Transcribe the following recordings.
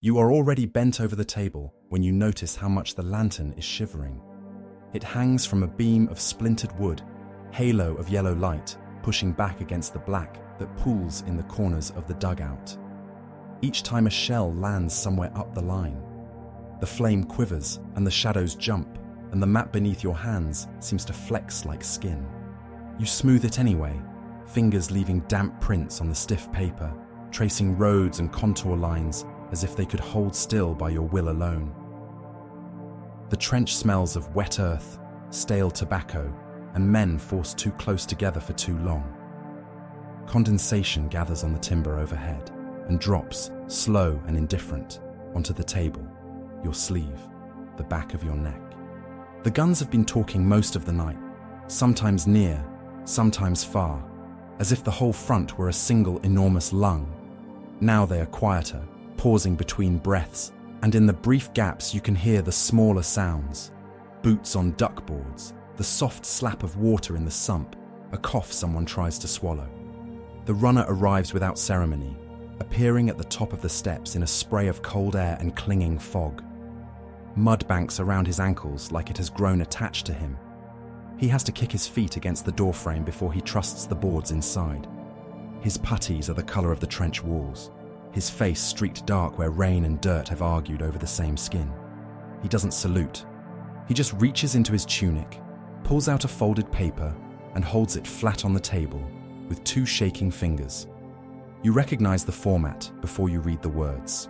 You are already bent over the table when you notice how much the lantern is shivering. It hangs from a beam of splintered wood, halo of yellow light pushing back against the black that pools in the corners of the dugout. Each time a shell lands somewhere up the line, the flame quivers and the shadows jump, and the map beneath your hands seems to flex like skin. You smooth it anyway, fingers leaving damp prints on the stiff paper, tracing roads and contour lines as if they could hold still by your will alone. The trench smells of wet earth, stale tobacco, and men forced too close together for too long. Condensation gathers on the timber overhead and drops, slow and indifferent, onto the table, your sleeve, the back of your neck. The guns have been talking most of the night, sometimes near, sometimes far, as if the whole front were a single enormous lung. Now they are quieter, pausing between breaths, and in the brief gaps you can hear the smaller sounds. Boots on duckboards, the soft slap of water in the sump, a cough someone tries to swallow. The runner arrives without ceremony, appearing at the top of the steps in a spray of cold air and clinging fog. Mud banks around his ankles like it has grown attached to him. He has to kick his feet against the doorframe before he trusts the boards inside. His puttees are the colour of the trench walls, his face streaked dark where rain and dirt have argued over the same skin. He doesn't salute. He just reaches into his tunic, pulls out a folded paper, and holds it flat on the table with two shaking fingers. You recognize the format before you read the words.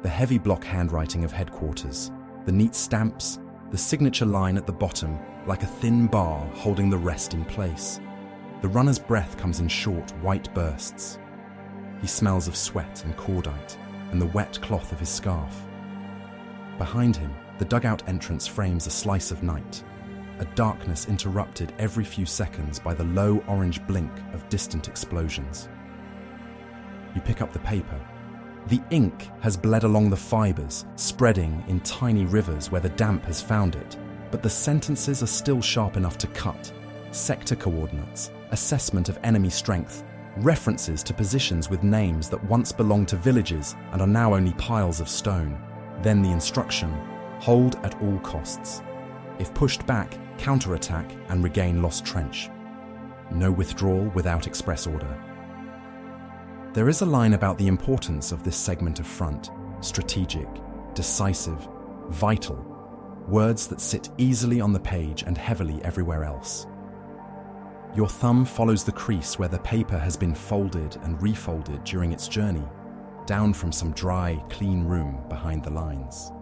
The heavy block handwriting of headquarters, the neat stamps, the signature line at the bottom like a thin bar holding the rest in place. The runner's breath comes in short, white bursts. He smells of sweat and cordite and the wet cloth of his scarf. Behind him, the dugout entrance frames a slice of night, a darkness interrupted every few seconds by the low orange blink of distant explosions. You pick up the paper. The ink has bled along the fibers, spreading in tiny rivers where the damp has found it, but the sentences are still sharp enough to cut. Sector coordinates, assessment of enemy strength, references to positions with names that once belonged to villages and are now only piles of stone. Then the instruction, hold at all costs. If pushed back, counterattack and regain lost trench. No withdrawal without express order. There is a line about the importance of this segment of front, strategic, decisive, vital, words that sit easily on the page and heavily everywhere else. Your thumb follows the crease where the paper has been folded and refolded during its journey, down from some dry, clean room behind the lines.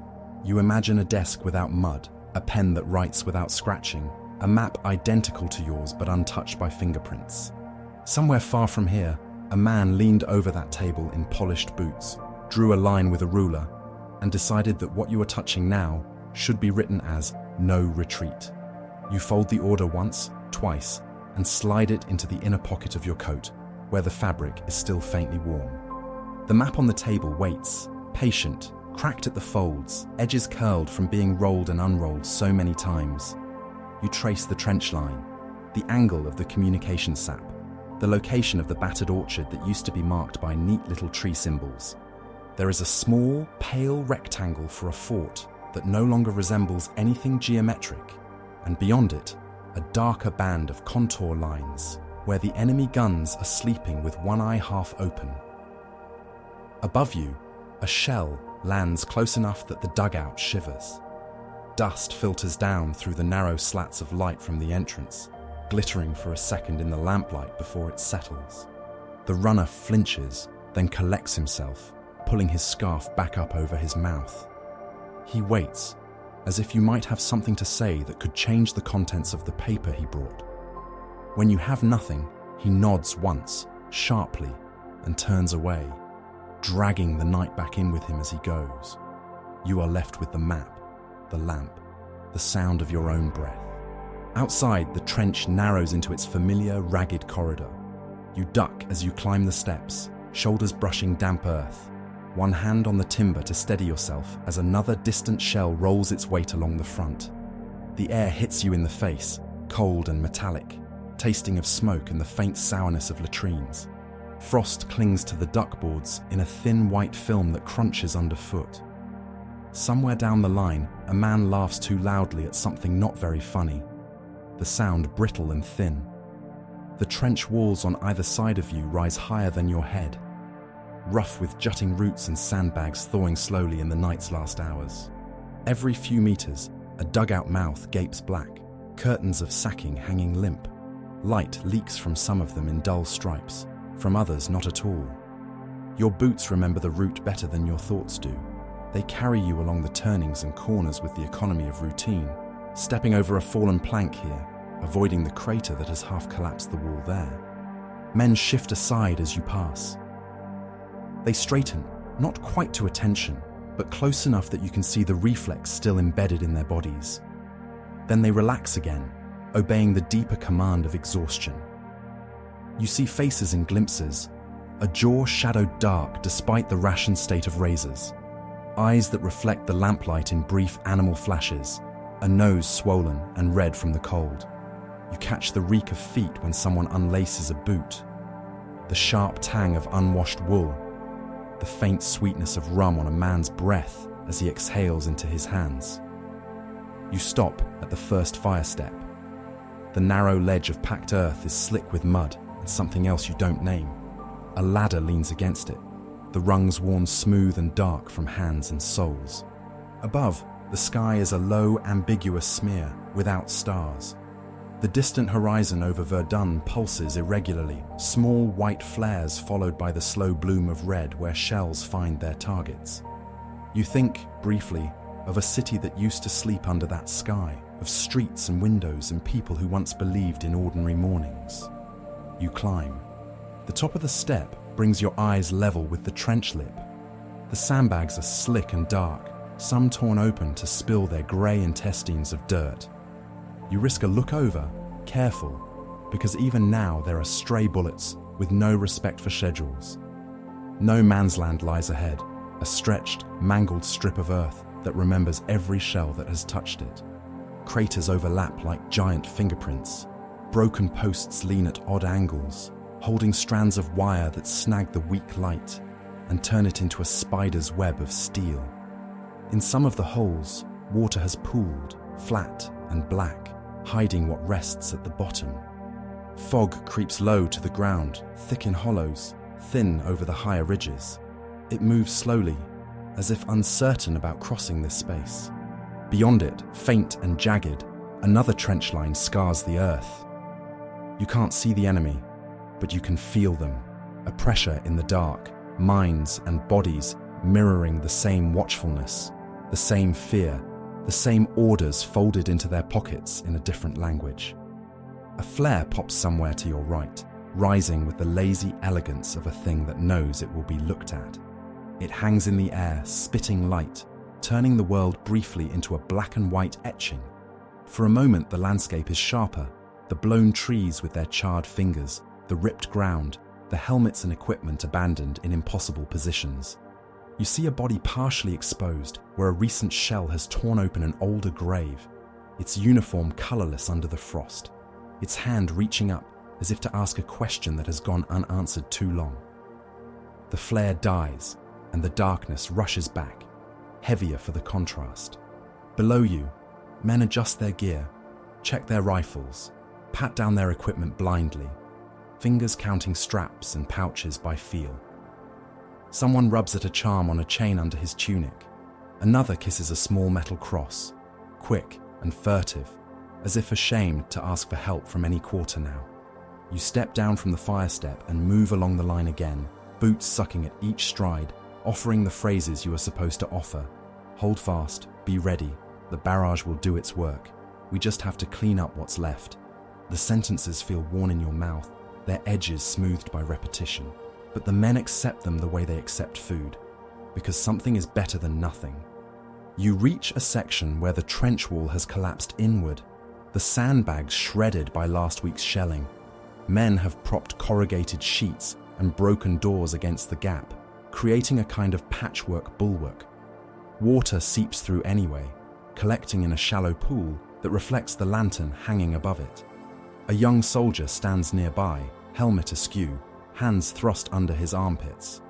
You imagine a desk without mud, a pen that writes without scratching, a map identical to yours but untouched by fingerprints. Somewhere far from here, a man leaned over that table in polished boots, drew a line with a ruler, and decided that what you are touching now should be written as no retreat. You fold the order once, twice, and slide it into the inner pocket of your coat, where the fabric is still faintly warm. The map on the table waits, patient, cracked at the folds, edges curled from being rolled and unrolled so many times. You trace the trench line, the angle of the communication sap, the location of the battered orchard that used to be marked by neat little tree symbols. There is a small, pale rectangle for a fort that no longer resembles anything geometric, and beyond it, a darker band of contour lines where the enemy guns are sleeping with one eye half open. Above you, a shell lands close enough that the dugout shivers. Dust filters down through the narrow slats of light from the entrance, glittering for a second in the lamplight before it settles. The runner flinches, then collects himself, pulling his scarf back up over his mouth. He waits, as if you might have something to say that could change the contents of the paper he brought. When you have nothing, he nods once, sharply, and turns away, dragging the night back in with him as he goes. You are left with the map, the lamp, the sound of your own breath. Outside, the trench narrows into its familiar, ragged corridor. You duck as you climb the steps, shoulders brushing damp earth, one hand on the timber to steady yourself as another distant shell rolls its weight along the front. The air hits you in the face, cold and metallic, tasting of smoke and the faint sourness of latrines. Frost clings to the duckboards in a thin white film that crunches underfoot. Somewhere down the line, a man laughs too loudly at something not very funny. The sound brittle and thin. The trench walls on either side of you rise higher than your head, rough with jutting roots and sandbags thawing slowly in the night's last hours. Every few meters, a dugout mouth gapes black, curtains of sacking hanging limp. Light leaks from some of them in dull stripes, from others not at all. Your boots remember the route better than your thoughts do. They carry you along the turnings and corners with the economy of routine, stepping over a fallen plank here, avoiding the crater that has half collapsed the wall there. Men shift aside as you pass. They straighten, not quite to attention, but close enough that you can see the reflex still embedded in their bodies. Then they relax again, obeying the deeper command of exhaustion. You see faces in glimpses, a jaw shadowed dark despite the rationed state of razors, eyes that reflect the lamplight in brief animal flashes, a nose swollen and red from the cold. You catch the reek of feet when someone unlaces a boot, the sharp tang of unwashed wool, the faint sweetness of rum on a man's breath as he exhales into his hands. You stop at the first fire step. The narrow ledge of packed earth is slick with mud and something else you don't name. A ladder leans against it, the rungs worn smooth and dark from hands and soles. Above, the sky is a low, ambiguous smear without stars. The distant horizon over Verdun pulses irregularly, small white flares followed by the slow bloom of red where shells find their targets. You think, briefly, of a city that used to sleep under that sky, of streets and windows and people who once believed in ordinary mornings. You climb. The top of the step brings your eyes level with the trench lip. The sandbags are slick and dark, some torn open to spill their grey intestines of dirt. You risk a look over, careful, because even now there are stray bullets with no respect for schedules. No man's land lies ahead, a stretched, mangled strip of earth that remembers every shell that has touched it. Craters overlap like giant fingerprints. Broken posts lean at odd angles, holding strands of wire that snag the weak light and turn it into a spider's web of steel. In some of the holes, water has pooled, flat and black, hiding what rests at the bottom. Fog creeps low to the ground, thick in hollows, thin over the higher ridges. It moves slowly, as if uncertain about crossing this space. Beyond it, faint and jagged, another trench line scars the earth. You can't see the enemy, but you can feel them, a pressure in the dark, minds and bodies mirroring the same watchfulness, the same fear, the same orders folded into their pockets in a different language. A flare pops somewhere to your right, rising with the lazy elegance of a thing that knows it will be looked at. It hangs in the air, spitting light, turning the world briefly into a black and white etching. For a moment the landscape is sharper, the blown trees with their charred fingers, the ripped ground, the helmets and equipment abandoned in impossible positions. You see a body partially exposed where a recent shell has torn open an older grave, its uniform colourless under the frost, its hand reaching up as if to ask a question that has gone unanswered too long. The flare dies, and the darkness rushes back, heavier for the contrast. Below you, men adjust their gear, check their rifles, pat down their equipment blindly, fingers counting straps and pouches by feel. Someone rubs at a charm on a chain under his tunic. Another kisses a small metal cross, quick and furtive, as if ashamed to ask for help from any quarter now. You step down from the fire step and move along the line again, boots sucking at each stride, offering the phrases you are supposed to offer. Hold fast, be ready, the barrage will do its work. We just have to clean up what's left. The sentences feel worn in your mouth, their edges smoothed by repetition. But the men accept them the way they accept food, because something is better than nothing. You reach a section where the trench wall has collapsed inward, the sandbags shredded by last week's shelling. Men have propped corrugated sheets and broken doors against the gap, creating a kind of patchwork bulwark. Water seeps through anyway, collecting in a shallow pool that reflects the lantern hanging above it. A young soldier stands nearby, helmet askew, hands thrust under his armpits.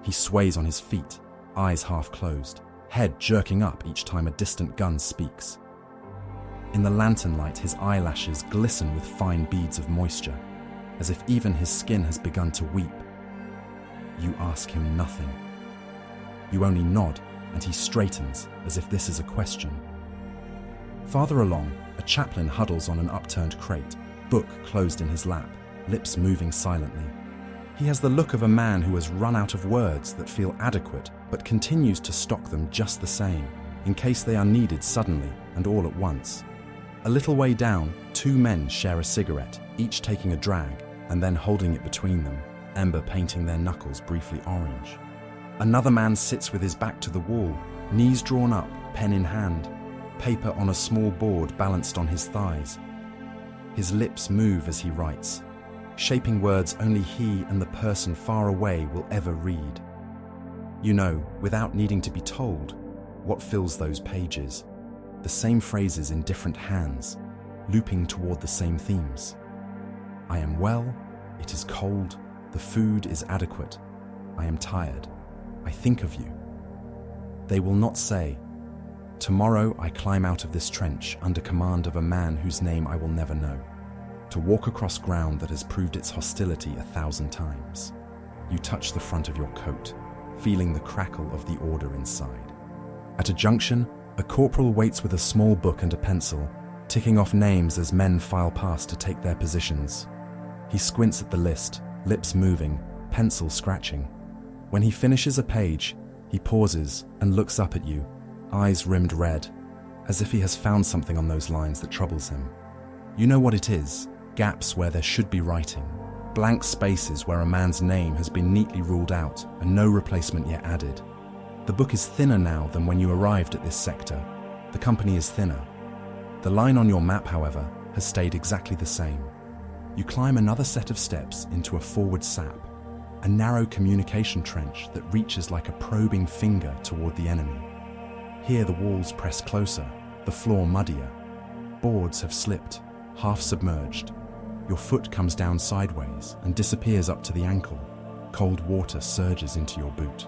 He sways on his feet, eyes half closed, head jerking up each time a distant gun speaks. In the lantern light, his eyelashes glisten with fine beads of moisture, as if even his skin has begun to weep. You ask him nothing. You only nod, and he straightens, as if this is a question. Farther along, a chaplain huddles on an upturned crate, book closed in his lap, lips moving silently. He has the look of a man who has run out of words that feel adequate, but continues to stock them just the same, in case they are needed suddenly and all at once. A little way down, two men share a cigarette, each taking a drag, and then holding it between them, ember painting their knuckles briefly orange. Another man sits with his back to the wall, knees drawn up, pen in hand, paper on a small board balanced on his thighs. His lips move as he writes, shaping words only he and the person far away will ever read. You know, without needing to be told, what fills those pages. The same phrases in different hands, looping toward the same themes. I am well, it is cold, the food is adequate, I am tired, I think of you. They will not say, tomorrow I climb out of this trench under command of a man whose name I will never know, to walk across ground that has proved its hostility 1,000 times. You touch the front of your coat, feeling the crackle of the order inside. At a junction, a corporal waits with a small book and a pencil, ticking off names as men file past to take their positions. He squints at the list, lips moving, pencil scratching. When he finishes a page, he pauses and looks up at you, eyes rimmed red, as if he has found something on those lines that troubles him. You know what it is, gaps where there should be writing, blank spaces where a man's name has been neatly ruled out and no replacement yet added. The book is thinner now than when you arrived at this sector. The company is thinner. The line on your map, however, has stayed exactly the same. You climb another set of steps into a forward sap, a narrow communication trench that reaches like a probing finger toward the enemy. Here the walls press closer, the floor muddier. Boards have slipped, half submerged. Your foot comes down sideways and disappears up to the ankle. Cold water surges into your boot.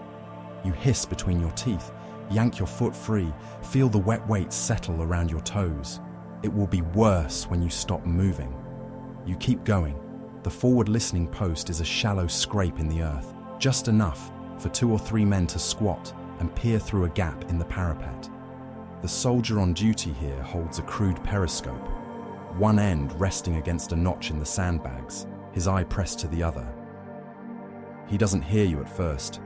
You hiss between your teeth, yank your foot free, feel the wet weight settle around your toes. It will be worse when you stop moving. You keep going. The forward listening post is a shallow scrape in the earth, just enough for 2 or 3 men to squat and peer through a gap in the parapet. The soldier on duty here holds a crude periscope, one end resting against a notch in the sandbags, his eye pressed to the other. He doesn't hear you at first.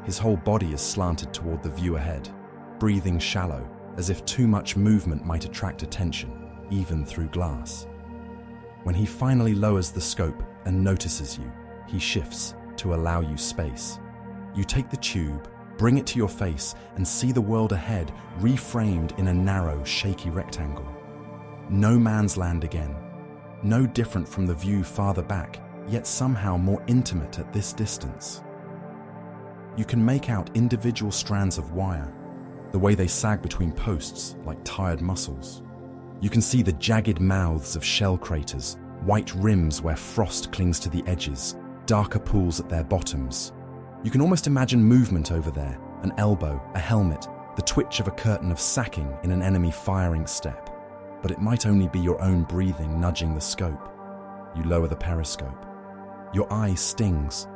His whole body is slanted toward the view ahead, breathing shallow, as if too much movement might attract attention, even through glass. When he finally lowers the scope and notices you, he shifts to allow you space. You take the tube, bring it to your face, and see the world ahead reframed in a narrow, shaky rectangle. No man's land again. No different from the view farther back, yet somehow more intimate at this distance. You can make out individual strands of wire, the way they sag between posts like tired muscles. You can see the jagged mouths of shell craters, white rims where frost clings to the edges, darker pools at their bottoms. You can almost imagine movement over there, an elbow, a helmet, the twitch of a curtain of sacking in an enemy firing step. But it might only be your own breathing nudging the scope. You lower the periscope. Your eye stings,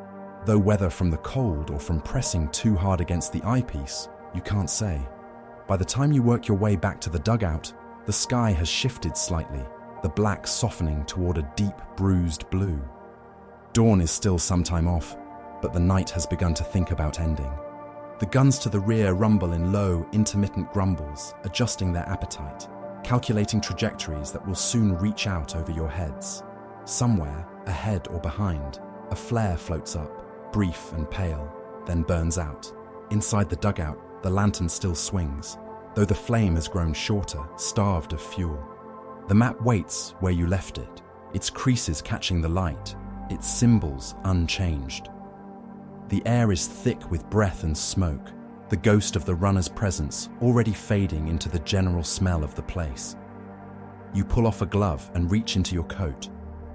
though whether from the cold or from pressing too hard against the eyepiece, you can't say. By the time you work your way back to the dugout, the sky has shifted slightly, the black softening toward a deep, bruised blue. Dawn is still some time off, but the night has begun to think about ending. The guns to the rear rumble in low, intermittent grumbles, adjusting their appetite, calculating trajectories that will soon reach out over your heads. Somewhere, ahead or behind, a flare floats up, brief and pale, then burns out. Inside the dugout, the lantern still swings, though the flame has grown shorter, starved of fuel. The map waits where you left it, its creases catching the light, its symbols unchanged. The air is thick with breath and smoke, the ghost of the runner's presence already fading into the general smell of the place. You pull off a glove and reach into your coat,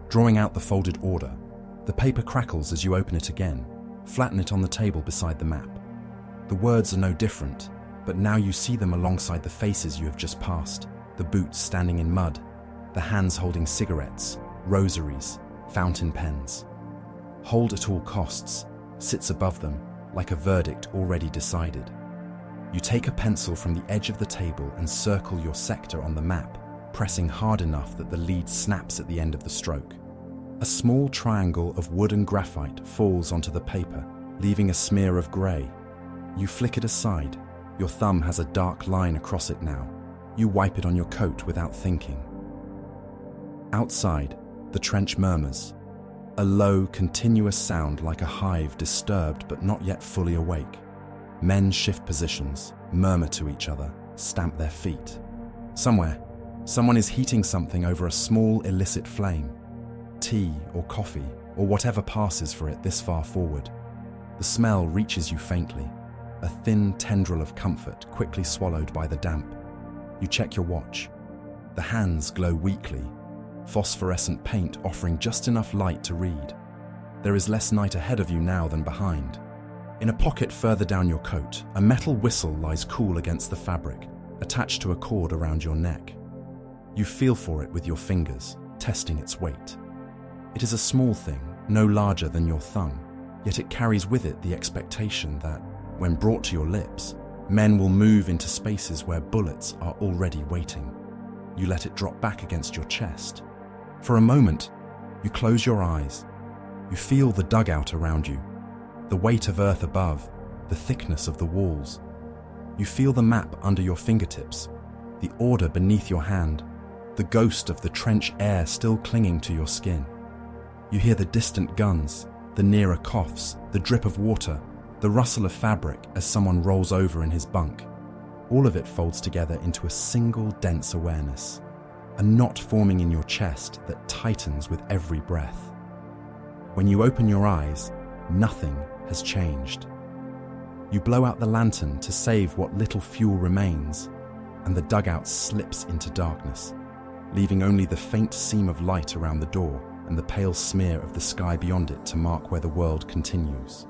drawing out the folded order. The paper crackles as you open it again, flatten it on the table beside the map. The words are no different, but now you see them alongside the faces you have just passed, the boots standing in mud, the hands holding cigarettes, rosaries, fountain pens. Hold at all costs sits above them like a verdict already decided. You take a pencil from the edge of the table and circle your sector on the map, pressing hard enough that the lead snaps at the end of the stroke. A small triangle of wood and graphite falls onto the paper, leaving a smear of grey. You flick it aside. Your thumb has a dark line across it now. You wipe it on your coat without thinking. Outside, the trench murmurs. A low, continuous sound like a hive disturbed but not yet fully awake. Men shift positions, murmur to each other, stamp their feet. Somewhere, someone is heating something over a small illicit flame. Tea or coffee or whatever passes for it this far forward. The smell reaches you faintly, a thin tendril of comfort quickly swallowed by the damp. You check your watch. The hands glow weakly, phosphorescent paint offering just enough light to read. There is less night ahead of you now than behind. In a pocket further down your coat, a metal whistle lies cool against the fabric, attached to a cord around your neck. You feel for it with your fingers, testing its weight. It is a small thing, no larger than your thumb, yet it carries with it the expectation that, when brought to your lips, men will move into spaces where bullets are already waiting. You let it drop back against your chest. For a moment, you close your eyes. You feel the dugout around you, the weight of earth above, the thickness of the walls. You feel the map under your fingertips, the order beneath your hand, the ghost of the trench air still clinging to your skin. You hear the distant guns, the nearer coughs, the drip of water, the rustle of fabric as someone rolls over in his bunk. All of it folds together into a single dense awareness, a knot forming in your chest that tightens with every breath. When you open your eyes, nothing has changed. You blow out the lantern to save what little fuel remains, and the dugout slips into darkness, leaving only the faint seam of light around the door and the pale smear of the sky beyond it to mark where the world continues.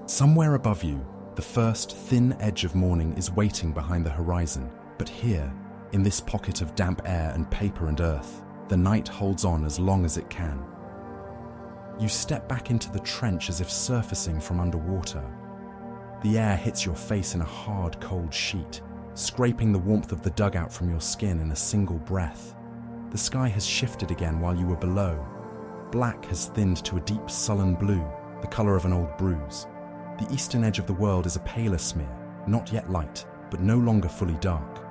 Somewhere above you, the first thin edge of morning is waiting behind the horizon, but here, in this pocket of damp air and paper and earth, the night holds on as long as it can. You step back into the trench as if surfacing from underwater. The air hits your face in a hard, cold sheet, scraping the warmth of the dugout from your skin in a single breath. The sky has shifted again while you were below. Black has thinned to a deep sullen blue, the colour of an old bruise. The eastern edge of the world is a paler smear, not yet light, but no longer fully dark.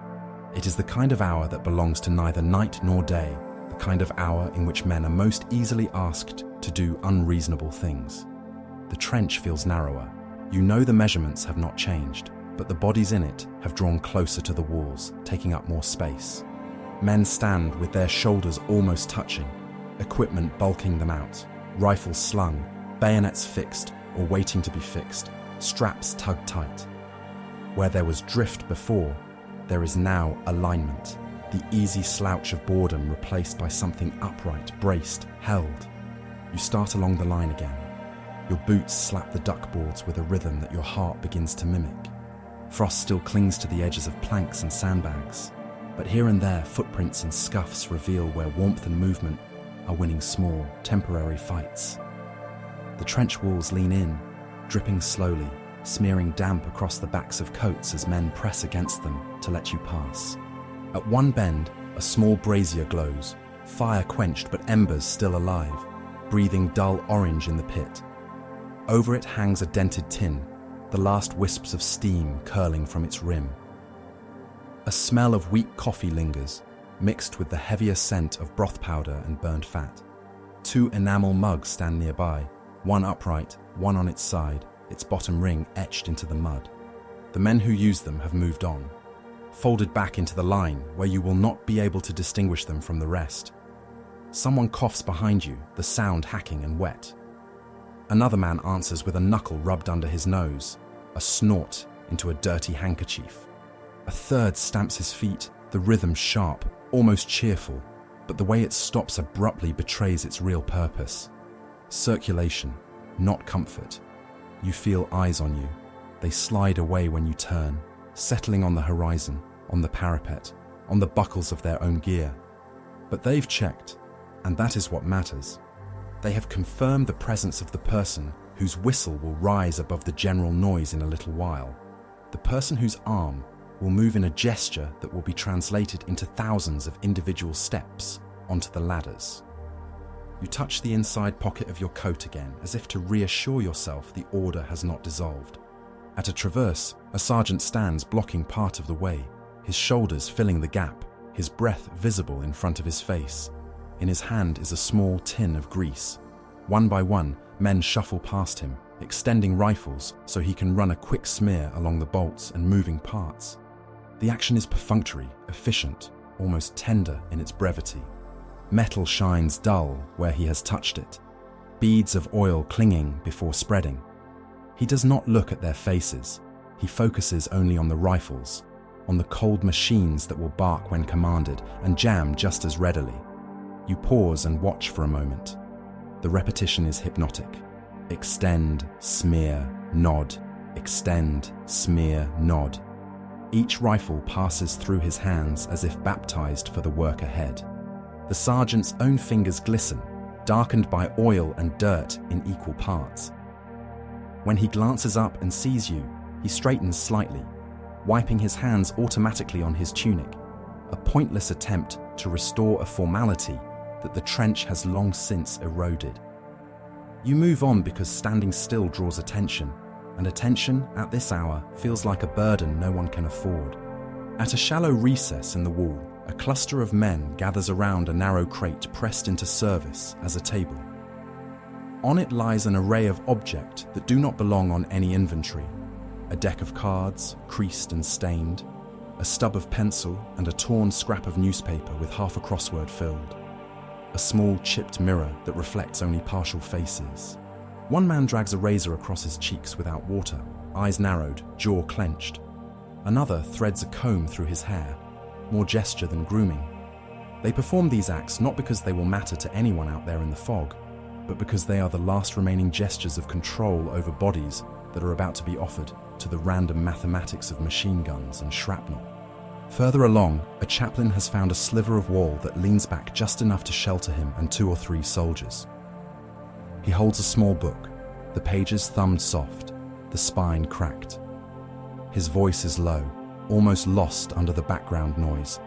It is the kind of hour that belongs to neither night nor day, the kind of hour in which men are most easily asked to do unreasonable things. The trench feels narrower. You know the measurements have not changed, but the bodies in it have drawn closer to the walls, taking up more space. Men stand with their shoulders almost touching, equipment bulking them out, rifles slung, bayonets fixed or waiting to be fixed, straps tugged tight. Where there was drift before, there is now alignment, the easy slouch of boredom replaced by something upright, braced, held. You start along the line again. Your boots slap the duckboards with a rhythm that your heart begins to mimic. Frost still clings to the edges of planks and sandbags, but here and there footprints and scuffs reveal where warmth and movement are winning small, temporary fights. The trench walls lean in, dripping slowly, smearing damp across the backs of coats as men press against them to let you pass. At one bend, a small brazier glows, fire quenched but embers still alive, breathing dull orange in the pit. Over it hangs a dented tin, the last wisps of steam curling from its rim. A smell of weak coffee lingers, mixed with the heavier scent of broth powder and burnt fat. 2 enamel mugs stand nearby, one upright, one on its side, its bottom ring etched into the mud. The men who use them have moved on, folded back into the line where you will not be able to distinguish them from the rest. Someone coughs behind you, the sound hacking and wet. Another man answers with a knuckle rubbed under his nose, a snort into a dirty handkerchief. A third stamps his feet, the rhythm sharp, almost cheerful, but the way it stops abruptly betrays its real purpose. Circulation, not comfort. You feel eyes on you. They slide away when you turn, settling on the horizon, on the parapet, on the buckles of their own gear. But they've checked, and that is what matters. They have confirmed the presence of the person whose whistle will rise above the general noise in a little while. The person whose arm will move in a gesture that will be translated into thousands of individual steps onto the ladders. You touch the inside pocket of your coat again, as if to reassure yourself the order has not dissolved. At a traverse, a sergeant stands blocking part of the way, his shoulders filling the gap, his breath visible in front of his face. In his hand is a small tin of grease. One by one, men shuffle past him, extending rifles so he can run a quick smear along the bolts and moving parts. The action is perfunctory, efficient, almost tender in its brevity. Metal shines dull where he has touched it, beads of oil clinging before spreading. He does not look at their faces. He focuses only on the rifles, on the cold machines that will bark when commanded and jam just as readily. You pause and watch for a moment. The repetition is hypnotic. Extend, smear, nod. Extend, smear, nod. Each rifle passes through his hands as if baptized for the work ahead. The sergeant's own fingers glisten, darkened by oil and dirt in equal parts. When he glances up and sees you, he straightens slightly, wiping his hands automatically on his tunic, a pointless attempt to restore a formality that the trench has long since eroded. You move on because standing still draws attention, and attention at this hour feels like a burden no one can afford. At a shallow recess in the wall, a cluster of men gathers around a narrow crate pressed into service as a table. On it lies an array of objects that do not belong on any inventory. A deck of cards, creased and stained, a stub of pencil and a torn scrap of newspaper with half a crossword filled. A small chipped mirror that reflects only partial faces. One man drags a razor across his cheeks without water, eyes narrowed, jaw clenched. Another threads a comb through his hair, more gesture than grooming. They perform these acts not because they will matter to anyone out there in the fog, but because they are the last remaining gestures of control over bodies that are about to be offered to the random mathematics of machine guns and shrapnel. Further along, a chaplain has found a sliver of wall that leans back just enough to shelter him and 2 or 3 soldiers. He holds a small book, the pages thumbed soft, the spine cracked. His voice is low, almost lost under the background noise.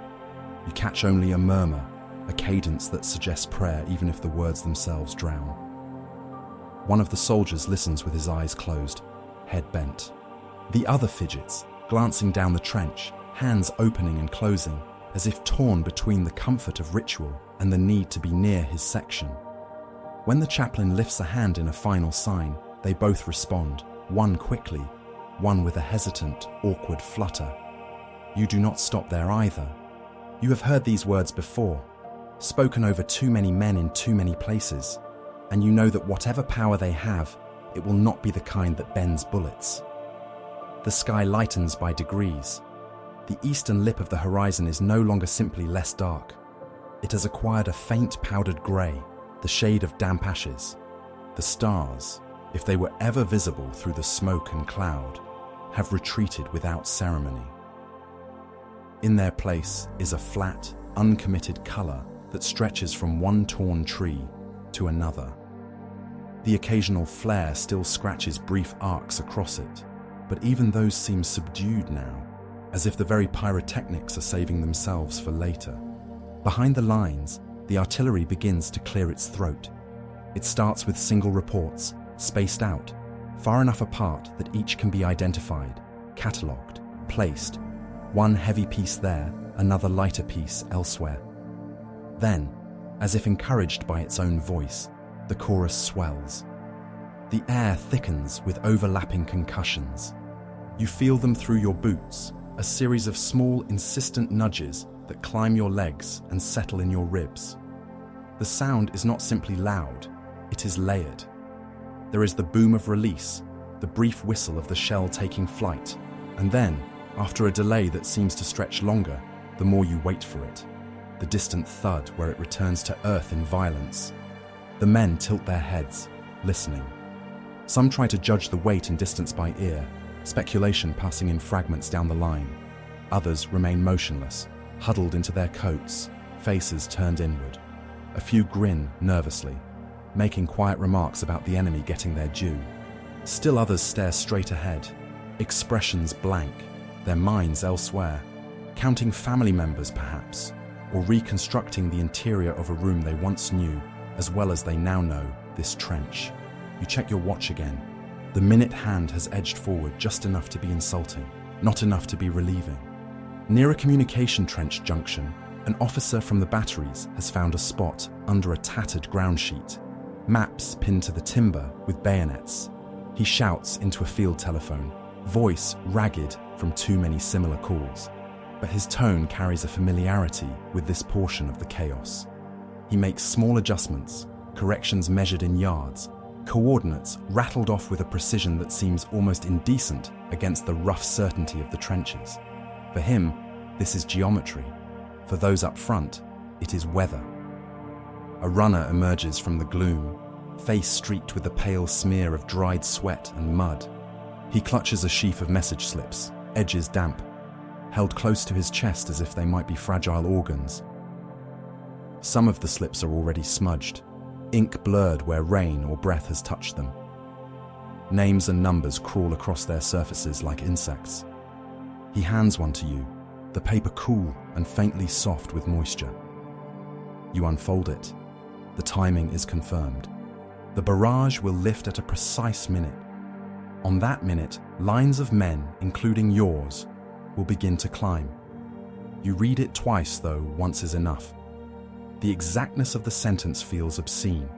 You catch only a murmur, a cadence that suggests prayer even if the words themselves drown. One of the soldiers listens with his eyes closed, head bent. The other fidgets, glancing down the trench, hands opening and closing, as if torn between the comfort of ritual and the need to be near his section. When the chaplain lifts a hand in a final sign, they both respond, one quickly, one with a hesitant, awkward flutter. You do not stop there either. You have heard these words before, spoken over too many men in too many places, and you know that whatever power they have, it will not be the kind that bends bullets. The sky lightens by degrees. The eastern lip of the horizon is no longer simply less dark. It has acquired a faint powdered grey, the shade of damp ashes. The stars, if they were ever visible through the smoke and cloud, have retreated without ceremony. In their place is a flat, uncommitted colour that stretches from one torn tree to another. The occasional flare still scratches brief arcs across it, but even those seem subdued now, as if the very pyrotechnics are saving themselves for later. Behind the lines, the artillery begins to clear its throat. It starts with single reports, spaced out, far enough apart that each can be identified, catalogued, placed. One heavy piece there, another lighter piece elsewhere. Then, as if encouraged by its own voice, the chorus swells. The air thickens with overlapping concussions. You feel them through your boots, a series of small, insistent nudges that climb your legs and settle in your ribs. The sound is not simply loud, it is layered. There is the boom of release, the brief whistle of the shell taking flight, and then, after a delay that seems to stretch longer, the more you wait for it, the distant thud where it returns to earth in violence. The men tilt their heads, listening. Some try to judge the weight and distance by ear, speculation passing in fragments down the line. Others remain motionless, huddled into their coats, faces turned inward. A few grin nervously, making quiet remarks about the enemy getting their due. Still others stare straight ahead, expressions blank, their minds elsewhere, counting family members perhaps, or reconstructing the interior of a room they once knew, as well as they now know, this trench. You check your watch again. The minute hand has edged forward just enough to be insulting, not enough to be relieving. Near a communication trench junction, an officer from the batteries has found a spot under a tattered ground sheet, maps pinned to the timber with bayonets. He shouts into a field telephone, voice ragged from too many similar calls, but his tone carries a familiarity with this portion of the chaos. He makes small adjustments, corrections measured in yards, coordinates rattled off with a precision that seems almost indecent against the rough certainty of the trenches. For him, this is geometry. For those up front, it is weather. A runner emerges from the gloom, face streaked with a pale smear of dried sweat and mud. He clutches a sheaf of message slips, edges damp, held close to his chest as if they might be fragile organs. Some of the slips are already smudged, ink blurred where rain or breath has touched them. Names and numbers crawl across their surfaces like insects. He hands one to you, the paper cool and faintly soft with moisture. You unfold it. The timing is confirmed. The barrage will lift at a precise minute. On that minute, lines of men, including yours, will begin to climb. You read it twice, though once is enough. The exactness of the sentence feels obscene,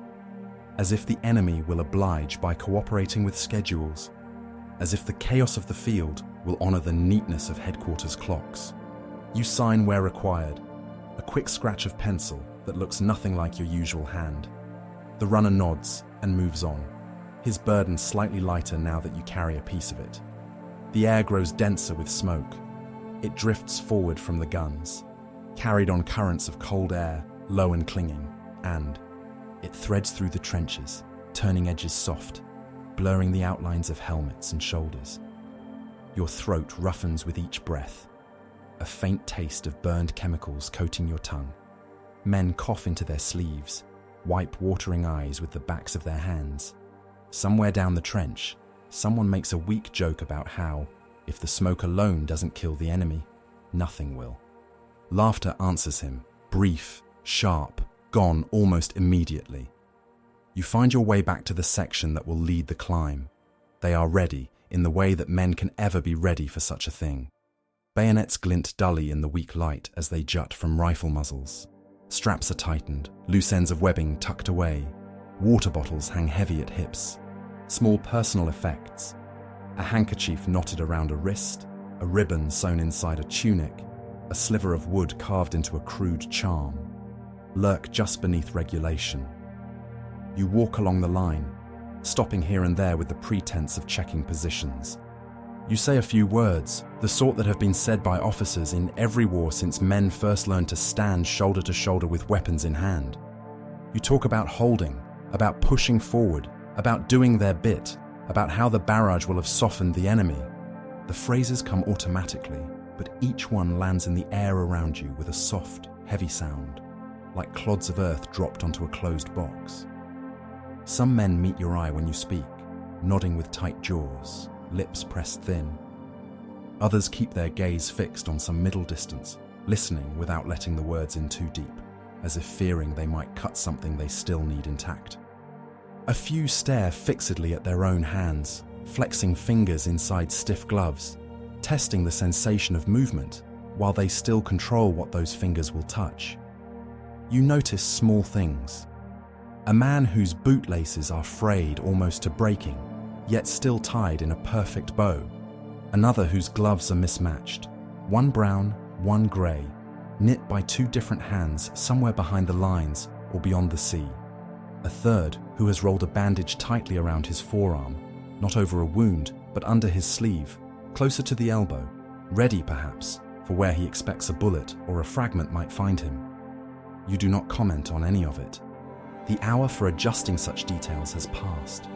as if the enemy will oblige by cooperating with schedules, as if the chaos of the field will honor the neatness of headquarters clocks. You sign where required, a quick scratch of pencil that looks nothing like your usual hand. The runner nods and moves on, his burden slightly lighter now that you carry a piece of it. The air grows denser with smoke. It drifts forward from the guns, carried on currents of cold air, low and clinging, and it threads through the trenches, turning edges soft, blurring the outlines of helmets and shoulders. Your throat roughens with each breath, a faint taste of burned chemicals coating your tongue. Men cough into their sleeves, wipe watering eyes with the backs of their hands. Somewhere down the trench, someone makes a weak joke about how, if the smoke alone doesn't kill the enemy, nothing will. Laughter answers him, brief, sharp, gone almost immediately. You find your way back to the section that will lead the climb. They are ready, in the way that men can ever be ready for such a thing. Bayonets glint dully in the weak light as they jut from rifle muzzles. Straps are tightened, loose ends of webbing tucked away. Water bottles hang heavy at hips. Small personal effects. A handkerchief knotted around a wrist, a ribbon sewn inside a tunic, a sliver of wood carved into a crude charm, lurk just beneath regulation. You walk along the line, stopping here and there with the pretense of checking positions. You say a few words, the sort that have been said by officers in every war since men first learned to stand shoulder to shoulder with weapons in hand. You talk about holding, about pushing forward, about doing their bit, about how the barrage will have softened the enemy. The phrases come automatically, but each one lands in the air around you with a soft, heavy sound, like clods of earth dropped onto a closed box. Some men meet your eye when you speak, nodding with tight jaws, lips pressed thin. Others keep their gaze fixed on some middle distance, listening without letting the words in too deep, as if fearing they might cut something they still need intact. A few stare fixedly at their own hands, flexing fingers inside stiff gloves, testing the sensation of movement while they still control what those fingers will touch. You notice small things. A man whose bootlaces are frayed almost to breaking, yet still tied in a perfect bow. Another whose gloves are mismatched, one brown, one grey, knit by two different hands somewhere behind the lines or beyond the sea. A third who has rolled a bandage tightly around his forearm, not over a wound, but under his sleeve, closer to the elbow, ready perhaps for where he expects a bullet or a fragment might find him. You do not comment on any of it. The hour for adjusting such details has passed.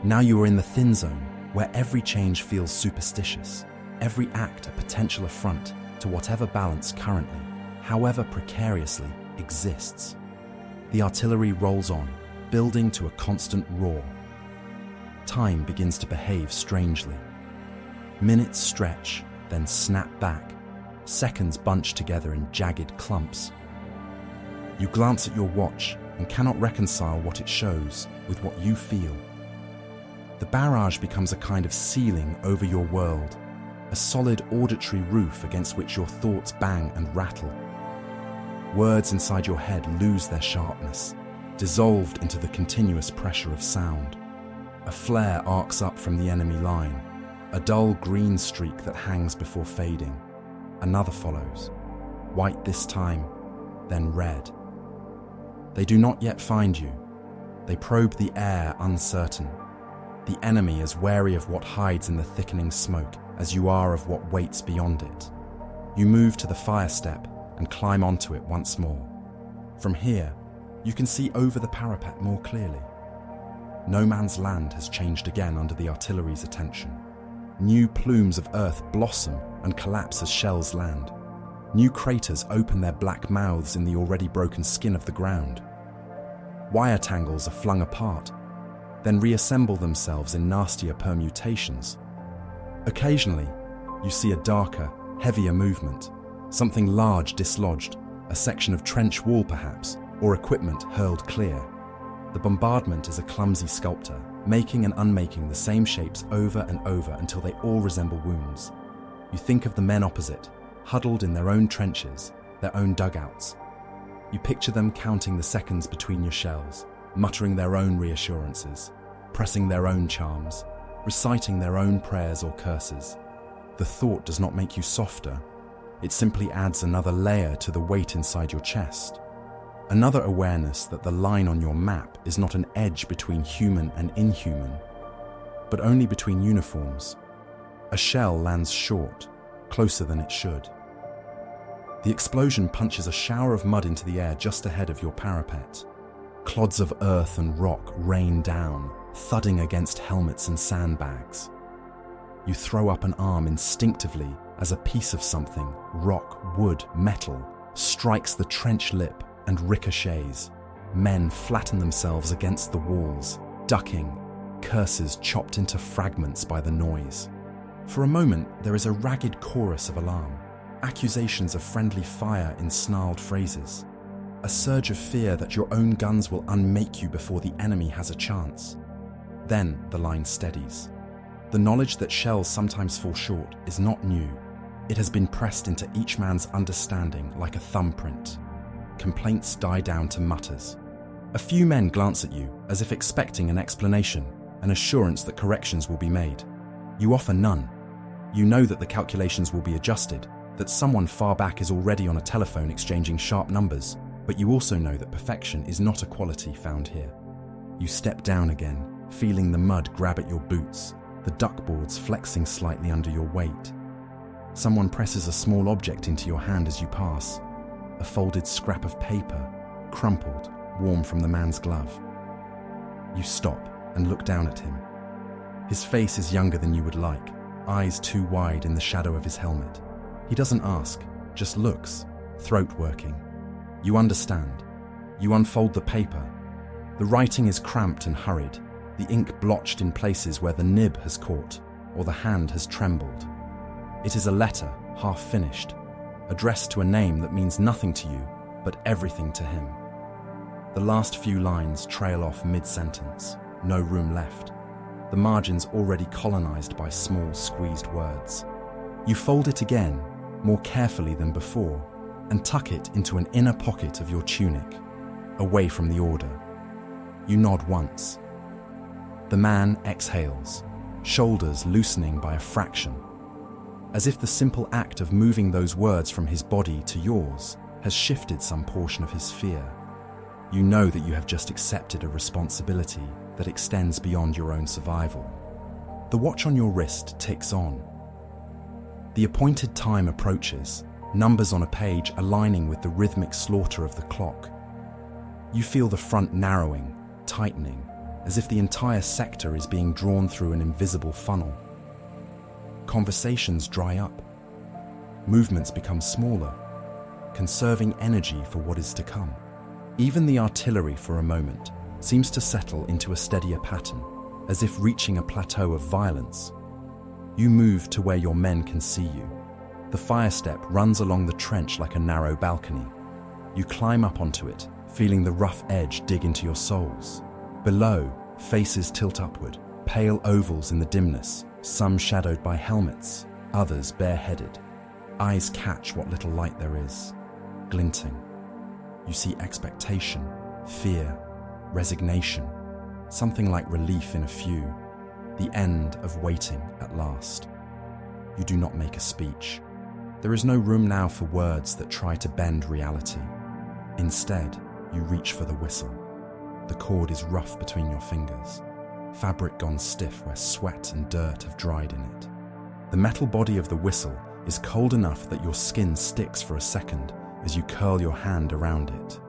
Now you are in the thin zone, where every change feels superstitious, every act a potential affront to whatever balance currently, however precariously, exists. The artillery rolls on, building to a constant roar. Time begins to behave strangely. Minutes stretch, then snap back. Seconds bunch together in jagged clumps. You glance at your watch and cannot reconcile what it shows with what you feel. The barrage becomes a kind of ceiling over your world, a solid auditory roof against which your thoughts bang and rattle. Words inside your head lose their sharpness, dissolved into the continuous pressure of sound. A flare arcs up from the enemy line, a dull green streak that hangs before fading. Another follows, white this time, then red. They do not yet find you. They probe the air uncertain. The enemy is wary of what hides in the thickening smoke as you are of what waits beyond it. You move to the fire step and climb onto it once more. From here, you can see over the parapet more clearly. No man's land has changed again under the artillery's attention. New plumes of earth blossom and collapse as shells land. New craters open their black mouths in the already broken skin of the ground. Wire tangles are flung apart, then reassemble themselves in nastier permutations. Occasionally, you see a darker, heavier movement, something large dislodged, a section of trench wall perhaps, or equipment hurled clear. The bombardment is a clumsy sculptor, making and unmaking the same shapes over and over until they all resemble wounds. You think of the men opposite, huddled in their own trenches, their own dugouts. You picture them counting the seconds between your shells, muttering their own reassurances, pressing their own charms, reciting their own prayers or curses. The thought does not make you softer. It simply adds another layer to the weight inside your chest. Another awareness that the line on your map is not an edge between human and inhuman, but only between uniforms. A shell lands short, closer than it should. The explosion punches a shower of mud into the air just ahead of your parapet. Clods of earth and rock rain down, thudding against helmets and sandbags. You throw up an arm instinctively as a piece of something, rock, wood, metal, strikes the trench lip and ricochets. Men flatten themselves against the walls, ducking, curses chopped into fragments by the noise. For a moment, there is a ragged chorus of alarm, accusations of friendly fire in snarled phrases, a surge of fear that your own guns will unmake you before the enemy has a chance. Then the line steadies. The knowledge that shells sometimes fall short is not new. It has been pressed into each man's understanding like a thumbprint. Complaints die down to mutters. A few men glance at you as if expecting an explanation, an assurance that corrections will be made. You offer none. You know that the calculations will be adjusted, that someone far back is already on a telephone exchanging sharp numbers, but you also know that perfection is not a quality found here. You step down again, feeling the mud grab at your boots, the duckboards flexing slightly under your weight. Someone presses a small object into your hand as you pass, a folded scrap of paper, crumpled, warm from the man's glove. You stop and look down at him. His face is younger than you would like, eyes too wide in the shadow of his helmet. He doesn't ask, just looks, throat working. You understand. You unfold the paper. The writing is cramped and hurried, the ink blotched in places where the nib has caught or the hand has trembled. It is a letter, half finished, addressed to a name that means nothing to you, but everything to him. The last few lines trail off mid-sentence, no room left. The margins already colonized by small, squeezed words. You fold it again, more carefully than before, and tuck it into an inner pocket of your tunic, away from the order. You nod once. The man exhales, shoulders loosening by a fraction, as if the simple act of moving those words from his body to yours has shifted some portion of his fear. You know that you have just accepted a responsibility that extends beyond your own survival. The watch on your wrist ticks on. The appointed time approaches, numbers on a page aligning with the rhythmic slaughter of the clock. You feel the front narrowing, tightening, as if the entire sector is being drawn through an invisible funnel. Conversations dry up. Movements become smaller, conserving energy for what is to come. Even the artillery, for a moment, seems to settle into a steadier pattern, as if reaching a plateau of violence. You move to where your men can see you. The fire step runs along the trench like a narrow balcony. You climb up onto it, feeling the rough edge dig into your soles. Below, faces tilt upward, pale ovals in the dimness, some shadowed by helmets, others bareheaded. Eyes catch what little light there is, glinting. You see expectation, fear, resignation, something like relief in a few, the end of waiting at last. You do not make a speech. There is no room now for words that try to bend reality. Instead, you reach for the whistle. The cord is rough between your fingers, fabric gone stiff where sweat and dirt have dried in it. The metal body of the whistle is cold enough that your skin sticks for a second as you curl your hand around it.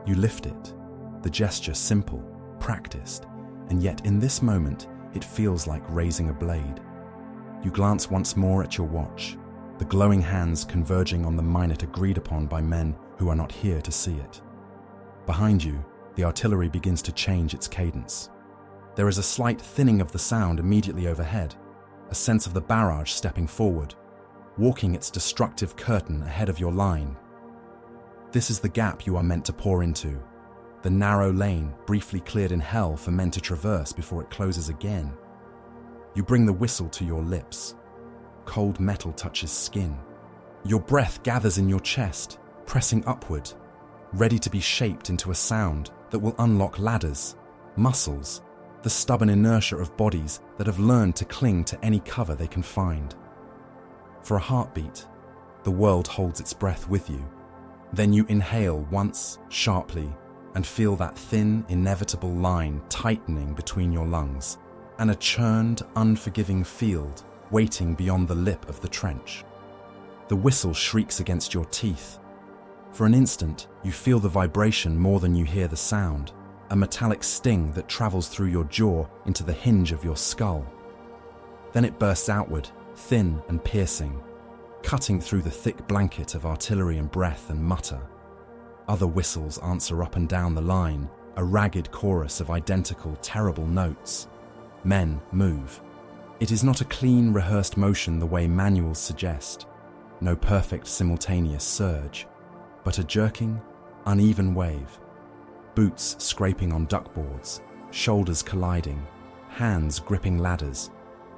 You lift it, the gesture simple, practiced, and yet in this moment it feels like raising a blade. You glance once more at your watch, the glowing hands converging on the minute agreed upon by men who are not here to see it. Behind you, the artillery begins to change its cadence. There is a slight thinning of the sound immediately overhead, a sense of the barrage stepping forward, walking its destructive curtain ahead of your line. This is the gap you are meant to pour into, the narrow lane briefly cleared in hell for men to traverse before it closes again. You bring the whistle to your lips. Cold metal touches skin. Your breath gathers in your chest, pressing upward, ready to be shaped into a sound that will unlock ladders, muscles, the stubborn inertia of bodies that have learned to cling to any cover they can find. For a heartbeat, the world holds its breath with you. Then you inhale once, sharply, and feel that thin, inevitable line tightening between your lungs, and a churned, unforgiving field waiting beyond the lip of the trench. The whistle shrieks against your teeth. For an instant, you feel the vibration more than you hear the sound, a metallic sting that travels through your jaw into the hinge of your skull. Then it bursts outward, thin and piercing, cutting through the thick blanket of artillery and breath and mutter. Other whistles answer up and down the line, a ragged chorus of identical, terrible notes. Men move. It is not a clean, rehearsed motion the way manuals suggest, no perfect simultaneous surge, but a jerking, uneven wave. Boots scraping on duckboards, shoulders colliding, hands gripping ladders,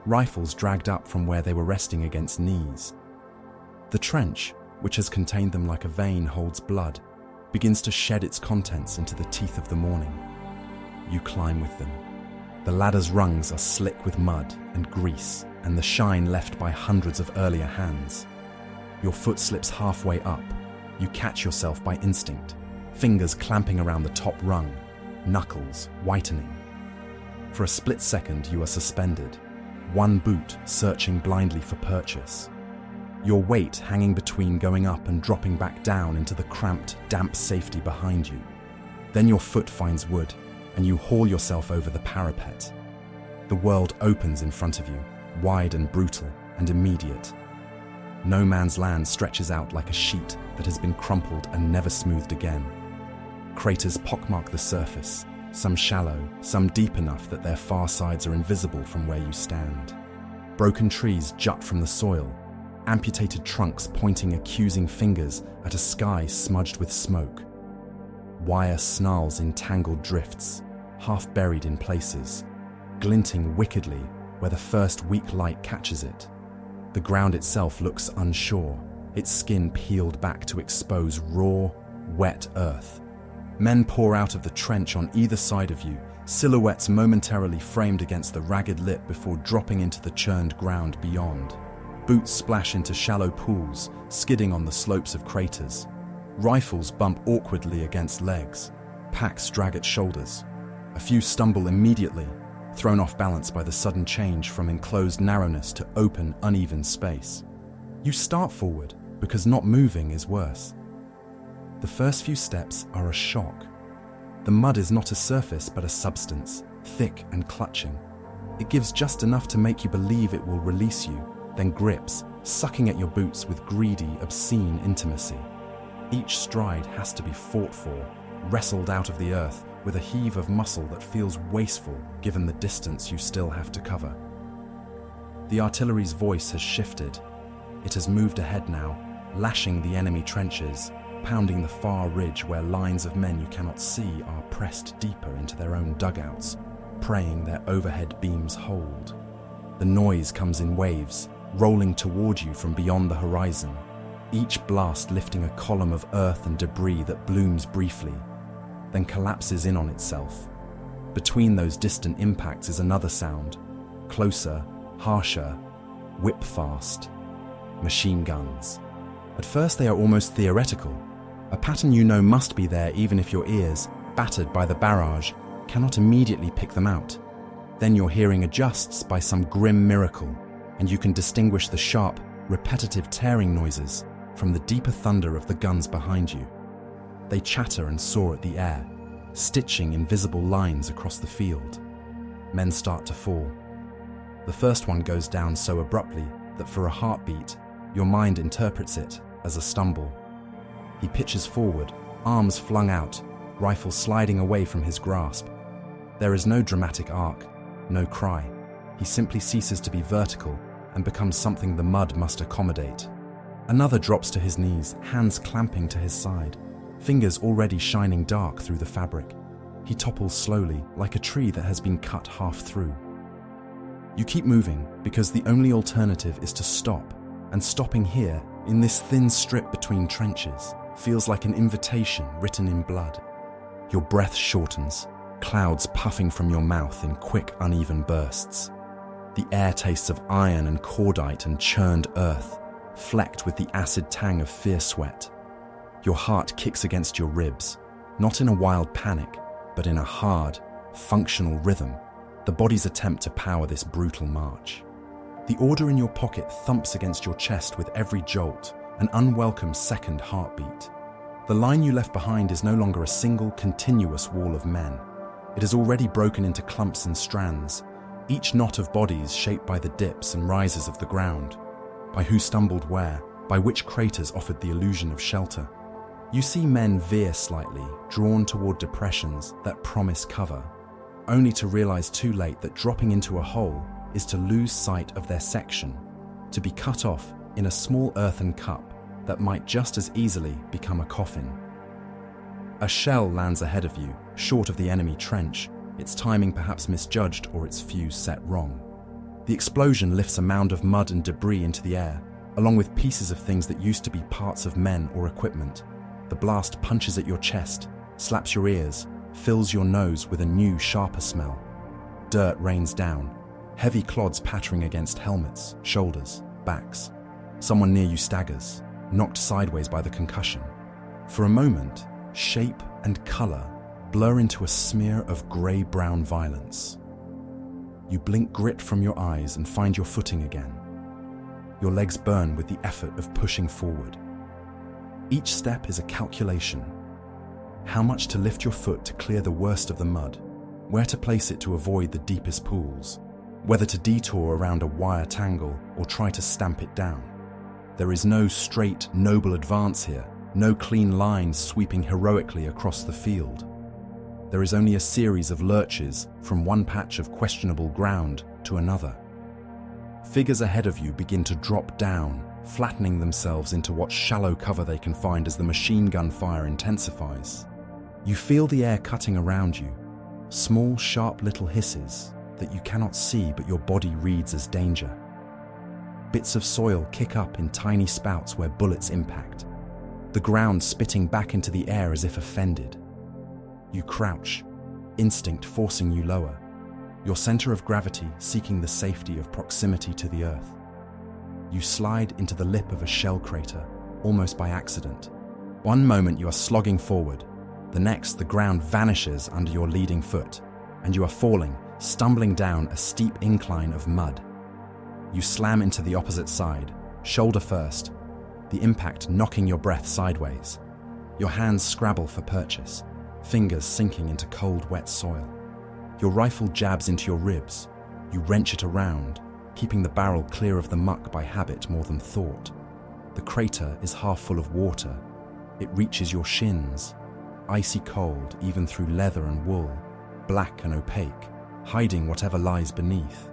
rifles dragged up from where they were resting against knees. The trench, which has contained them like a vein holds blood, begins to shed its contents into the teeth of the morning. You climb with them. The ladder's rungs are slick with mud and grease and the shine left by hundreds of earlier hands. Your foot slips halfway up. You catch yourself by instinct, fingers clamping around the top rung, knuckles whitening. For a split second, you are suspended, one boot searching blindly for purchase. Your weight hanging between going up and dropping back down into the cramped, damp safety behind you. Then your foot finds wood, and you haul yourself over the parapet. The world opens in front of you, wide and brutal and immediate. No man's land stretches out like a sheet that has been crumpled and never smoothed again. Craters pockmark the surface, some shallow, some deep enough that their far sides are invisible from where you stand. Broken trees jut from the soil, amputated trunks pointing accusing fingers at a sky smudged with smoke. Wire snarls in tangled drifts, half buried in places, glinting wickedly where the first weak light catches it. The ground itself looks unsure, its skin peeled back to expose raw, wet earth. Men pour out of the trench on either side of you, silhouettes momentarily framed against the ragged lip before dropping into the churned ground beyond. Boots splash into shallow pools, skidding on the slopes of craters. Rifles bump awkwardly against legs. Packs drag at shoulders. A few stumble immediately, thrown off balance by the sudden change from enclosed narrowness to open, uneven space. You start forward because not moving is worse. The first few steps are a shock. The mud is not a surface but a substance, thick and clutching. It gives just enough to make you believe it will release you, then grips, sucking at your boots with greedy, obscene intimacy. Each stride has to be fought for, wrestled out of the earth with a heave of muscle that feels wasteful given the distance you still have to cover. The artillery's voice has shifted. It has moved ahead now, lashing the enemy trenches, pounding the far ridge where lines of men you cannot see are pressed deeper into their own dugouts, praying their overhead beams hold. The noise comes in waves, rolling toward you from beyond the horizon, each blast lifting a column of earth and debris that blooms briefly, then collapses in on itself. Between those distant impacts is another sound, closer, harsher, whip-fast. Machine guns. At first they are almost theoretical, a pattern you know must be there even if your ears, battered by the barrage, cannot immediately pick them out. Then your hearing adjusts by some grim miracle, and you can distinguish the sharp, repetitive tearing noises from the deeper thunder of the guns behind you. They chatter and soar at the air, stitching invisible lines across the field. Men start to fall. The first one goes down so abruptly that for a heartbeat, your mind interprets it as a stumble. He pitches forward, arms flung out, rifle sliding away from his grasp. There is no dramatic arc, no cry. He simply ceases to be vertical and becomes something the mud must accommodate. Another drops to his knees, hands clamping to his side, fingers already shining dark through the fabric. He topples slowly, like a tree that has been cut half through. You keep moving because the only alternative is to stop, and stopping here, in this thin strip between trenches, feels like an invitation written in blood. Your breath shortens, clouds puffing from your mouth in quick, uneven bursts. The air tastes of iron and cordite and churned earth, flecked with the acid tang of fierce sweat. Your heart kicks against your ribs, not in a wild panic, but in a hard, functional rhythm, the body's attempt to power this brutal march. The order in your pocket thumps against your chest with every jolt, an unwelcome second heartbeat. The line you left behind is no longer a single, continuous wall of men. It has already broken into clumps and strands, each knot of bodies shaped by the dips and rises of the ground, by who stumbled where, by which craters offered the illusion of shelter. You see men veer slightly, drawn toward depressions that promise cover, only to realize too late that dropping into a hole is to lose sight of their section, to be cut off in a small earthen cup that might just as easily become a coffin. A shell lands ahead of you, short of the enemy trench, its timing perhaps misjudged or its fuse set wrong. The explosion lifts a mound of mud and debris into the air, along with pieces of things that used to be parts of men or equipment. The blast punches at your chest, slaps your ears, fills your nose with a new, sharper smell. Dirt rains down, heavy clods pattering against helmets, shoulders, backs. Someone near you staggers, knocked sideways by the concussion. For a moment, shape and color blur into a smear of grey-brown violence. You blink grit from your eyes and find your footing again. Your legs burn with the effort of pushing forward. Each step is a calculation. How much to lift your foot to clear the worst of the mud, where to place it to avoid the deepest pools, whether to detour around a wire tangle or try to stamp it down. There is no straight, noble advance here, no clean lines sweeping heroically across the field. There is only a series of lurches from one patch of questionable ground to another. Figures ahead of you begin to drop down, flattening themselves into what shallow cover they can find as the machine gun fire intensifies. You feel the air cutting around you, small, sharp little hisses that you cannot see but your body reads as danger. Bits of soil kick up in tiny spouts where bullets impact, the ground spitting back into the air as if offended. You crouch, instinct forcing you lower, your center of gravity seeking the safety of proximity to the earth. You slide into the lip of a shell crater, almost by accident. One moment you are slogging forward, the next the ground vanishes under your leading foot, and you are falling, stumbling down a steep incline of mud. You slam into the opposite side, shoulder first, the impact knocking your breath sideways. Your hands scrabble for purchase, fingers sinking into cold, wet soil. Your rifle jabs into your ribs. You wrench it around, keeping the barrel clear of the muck by habit more than thought. The crater is half full of water. It reaches your shins, icy cold even through leather and wool, black and opaque, hiding whatever lies beneath.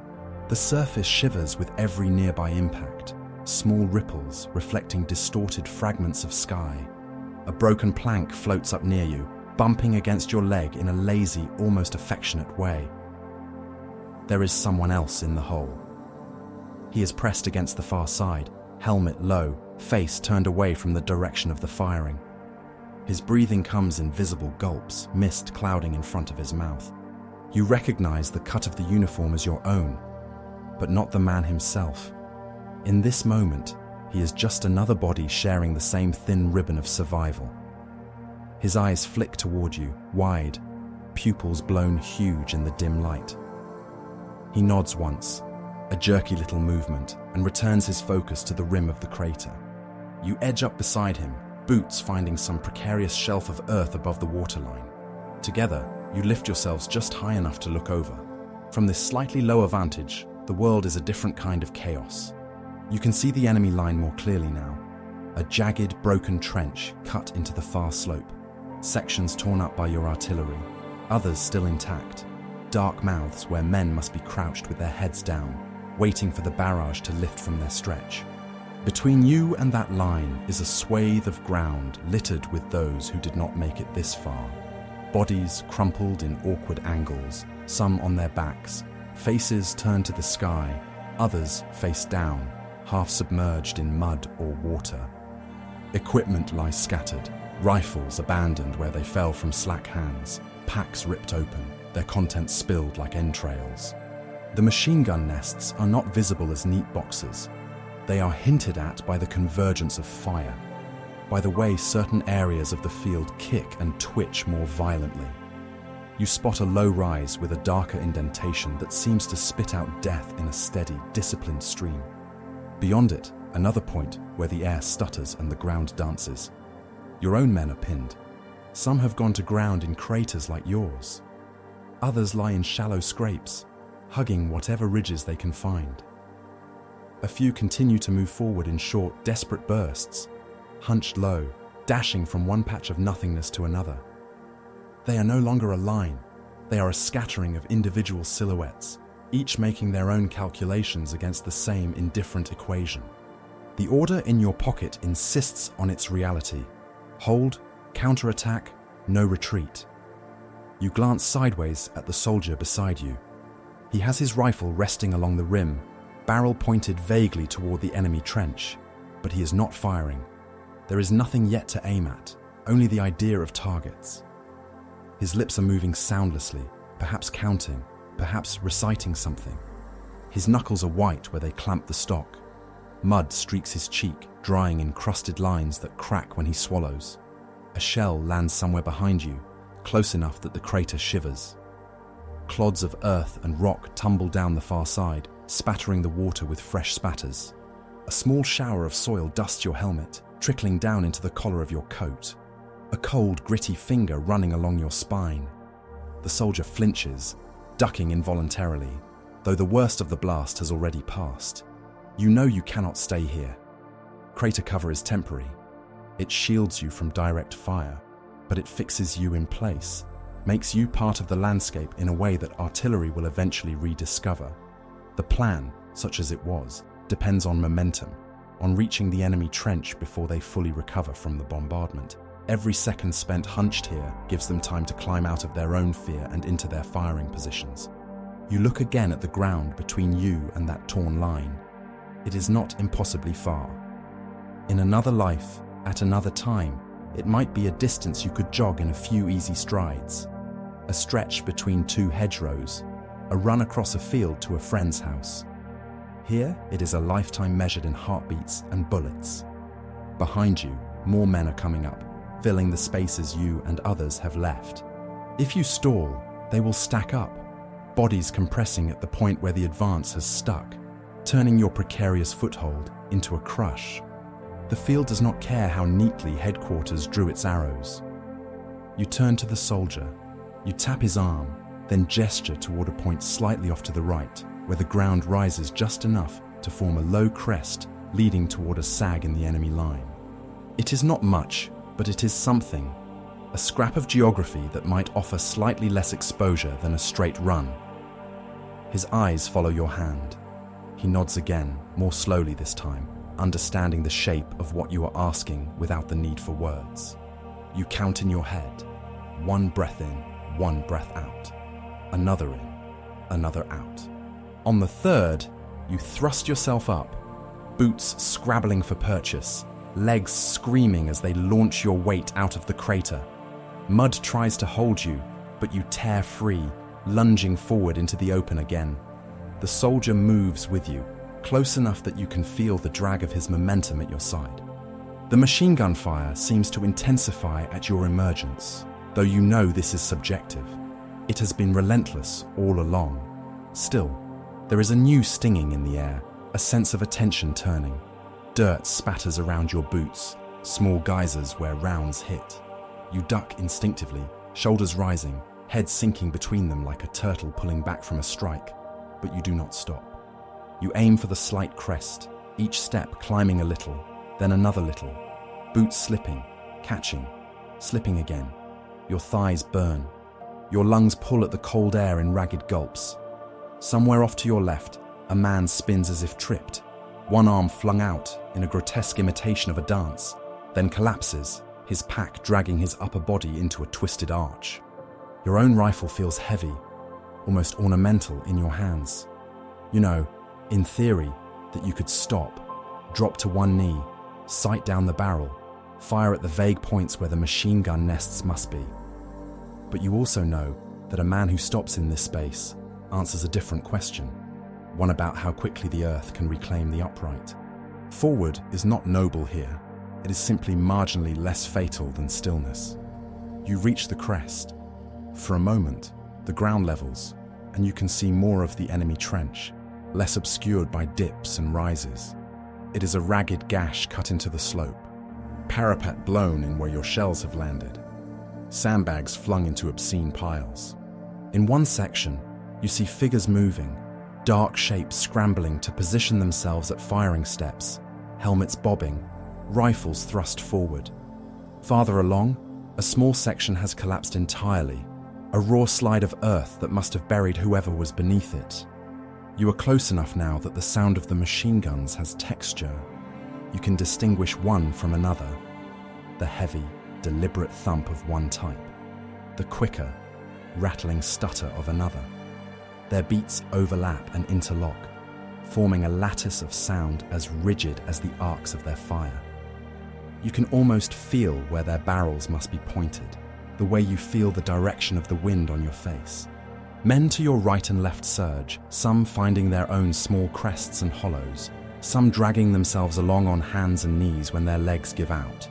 The surface shivers with every nearby impact, small ripples reflecting distorted fragments of sky. A broken plank floats up near you, bumping against your leg in a lazy, almost affectionate way. There is someone else in the hole. He is pressed against the far side, helmet low, face turned away from the direction of the firing. His breathing comes in visible gulps, mist clouding in front of his mouth. You recognize the cut of the uniform as your own, but not the man himself. In this moment, he is just another body sharing the same thin ribbon of survival. His eyes flick toward you, wide, pupils blown huge in the dim light. He nods once, a jerky little movement, and returns his focus to the rim of the crater. You edge up beside him, boots finding some precarious shelf of earth above the waterline. Together, you lift yourselves just high enough to look over. From this slightly lower vantage, the world is a different kind of chaos. You can see the enemy line more clearly now. A jagged, broken trench cut into the far slope. Sections torn up by your artillery, others still intact. Dark mouths where men must be crouched with their heads down, waiting for the barrage to lift from their stretch. Between you and that line is a swathe of ground littered with those who did not make it this far. Bodies crumpled in awkward angles, some on their backs, faces turned to the sky, others face down, half submerged in mud or water. Equipment lies scattered, rifles abandoned where they fell from slack hands, packs ripped open, their contents spilled like entrails. The machine gun nests are not visible as neat boxes. They are hinted at by the convergence of fire, by the way certain areas of the field kick and twitch more violently. You spot a low rise with a darker indentation that seems to spit out death in a steady, disciplined stream. Beyond it, another point where the air stutters and the ground dances. Your own men are pinned. Some have gone to ground in craters like yours. Others lie in shallow scrapes, hugging whatever ridges they can find. A few continue to move forward in short, desperate bursts, hunched low, dashing from one patch of nothingness to another. They are no longer a line. They are a scattering of individual silhouettes, each making their own calculations against the same indifferent equation. The order in your pocket insists on its reality. Hold, counterattack, no retreat. You glance sideways at the soldier beside you. He has his rifle resting along the rim, barrel pointed vaguely toward the enemy trench, but he is not firing. There is nothing yet to aim at, only the idea of targets. His lips are moving soundlessly, perhaps counting, perhaps reciting something. His knuckles are white where they clamp the stock. Mud streaks his cheek, drying in crusted lines that crack when he swallows. A shell lands somewhere behind you, close enough that the crater shivers. Clods of earth and rock tumble down the far side, spattering the water with fresh spatters. A small shower of soil dusts your helmet, trickling down into the collar of your coat. A cold, gritty finger running along your spine. The soldier flinches, ducking involuntarily, though the worst of the blast has already passed. You know you cannot stay here. Crater cover is temporary. It shields you from direct fire, but it fixes you in place, makes you part of the landscape in a way that artillery will eventually rediscover. The plan, such as it was, depends on momentum, on reaching the enemy trench before they fully recover from the bombardment. Every second spent hunched here gives them time to climb out of their own fear and into their firing positions. You look again at the ground between you and that torn line. It is not impossibly far. In another life, at another time, it might be a distance you could jog in a few easy strides. A stretch between two hedgerows, a run across a field to a friend's house. Here, it is a lifetime measured in heartbeats and bullets. Behind you, more men are coming up, filling the spaces you and others have left. If you stall, they will stack up, bodies compressing at the point where the advance has stuck, turning your precarious foothold into a crush. The field does not care how neatly headquarters drew its arrows. You turn to the soldier. You tap his arm, then gesture toward a point slightly off to the right, where the ground rises just enough to form a low crest leading toward a sag in the enemy line. It is not much, but it is something. A scrap of geography that might offer slightly less exposure than a straight run. His eyes follow your hand. He nods again, more slowly this time, understanding the shape of what you are asking without the need for words. You count in your head. 1 breath in, 1 breath out. Another in, another out. On the third, you thrust yourself up, boots scrabbling for purchase, legs screaming as they launch your weight out of the crater. Mud tries to hold you, but you tear free, lunging forward into the open again. The soldier moves with you, close enough that you can feel the drag of his momentum at your side. The machine gun fire seems to intensify at your emergence, though you know this is subjective. It has been relentless all along. Still, there is a new stinging in the air, a sense of attention turning. Dirt spatters around your boots, small geysers where rounds hit. You duck instinctively, shoulders rising, head sinking between them like a turtle pulling back from a strike, but you do not stop. You aim for the slight crest, each step climbing a little, then another little. Boots slipping, catching, slipping again. Your thighs burn. Your lungs pull at the cold air in ragged gulps. Somewhere off to your left, a man spins as if tripped, one arm flung out in a grotesque imitation of a dance, then collapses, his pack dragging his upper body into a twisted arch. Your own rifle feels heavy, almost ornamental in your hands. You know, in theory, that you could stop, drop to one knee, sight down the barrel, fire at the vague points where the machine gun nests must be. But you also know that a man who stops in this space answers a different question, one about how quickly the earth can reclaim the upright. Forward is not noble here. It is simply marginally less fatal than stillness. You reach the crest. For a moment, the ground levels, and you can see more of the enemy trench, less obscured by dips and rises. It is a ragged gash cut into the slope, parapet blown in where your shells have landed, sandbags flung into obscene piles. In one section, you see figures moving, dark shapes scrambling to position themselves at firing steps, helmets bobbing, rifles thrust forward. Farther along, a small section has collapsed entirely, a raw slide of earth that must have buried whoever was beneath it. You are close enough now that the sound of the machine guns has texture. You can distinguish one from another. The heavy, deliberate thump of one type. The quicker, rattling stutter of another. Their beats overlap and interlock, forming a lattice of sound as rigid as the arcs of their fire. You can almost feel where their barrels must be pointed, the way you feel the direction of the wind on your face. Men to your right and left surge, some finding their own small crests and hollows, some dragging themselves along on hands and knees when their legs give out.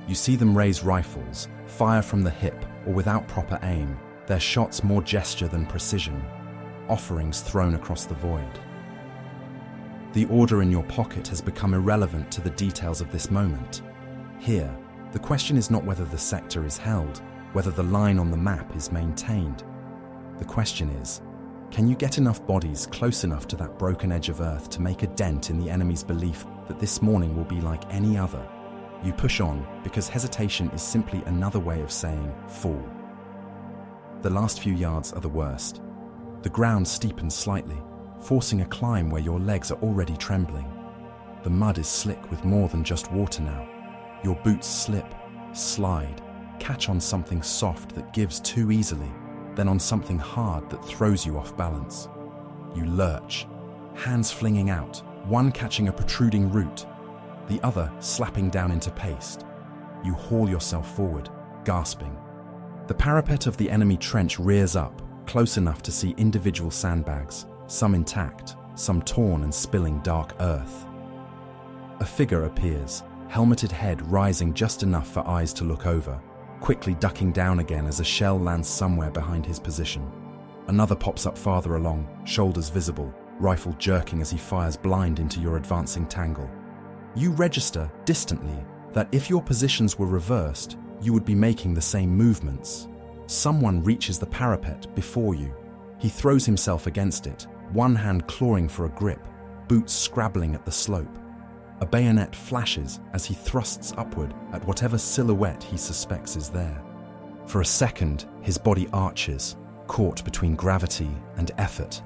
You see them raise rifles, fire from the hip or without proper aim, their shots more gesture than precision, offerings thrown across the void. The order in your pocket has become irrelevant to the details of this moment. Here, the question is not whether the sector is held, whether the line on the map is maintained. The question is, can you get enough bodies close enough to that broken edge of earth to make a dent in the enemy's belief that this morning will be like any other? You push on because hesitation is simply another way of saying fool. The last few yards are the worst. The ground steepens slightly, forcing a climb where your legs are already trembling. The mud is slick with more than just water now. Your boots slip, slide, catch on something soft that gives too easily, then on something hard that throws you off balance. You lurch, hands flinging out, one catching a protruding root, the other slapping down into paste. You haul yourself forward, gasping. The parapet of the enemy trench rears up, close enough to see individual sandbags, some intact, some torn and spilling dark earth. A figure appears, helmeted head rising just enough for eyes to look over, quickly ducking down again as a shell lands somewhere behind his position. Another pops up farther along, shoulders visible, rifle jerking as he fires blind into your advancing tangle. You register, distantly, that if your positions were reversed, you would be making the same movements. Someone reaches the parapet before you. He throws himself against it, one hand clawing for a grip, boots scrabbling at the slope. A bayonet flashes as he thrusts upward at whatever silhouette he suspects is there. For a second, his body arches, caught between gravity and effort,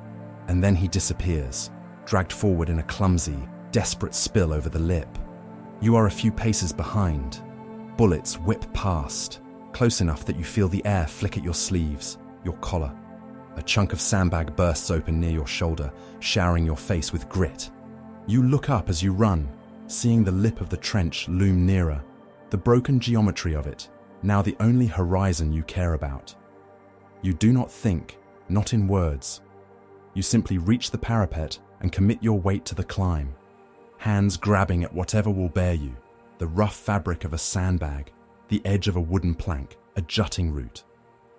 and then he disappears, dragged forward in a clumsy, desperate spill over the lip. You are a few paces behind. Bullets whip past, close enough that you feel the air flick at your sleeves, your collar. A chunk of sandbag bursts open near your shoulder, showering your face with grit. You look up as you run, seeing the lip of the trench loom nearer, the broken geometry of it, now the only horizon you care about. You do not think, not in words. You simply reach the parapet and commit your weight to the climb, hands grabbing at whatever will bear you, the rough fabric of a sandbag, the edge of a wooden plank, a jutting root.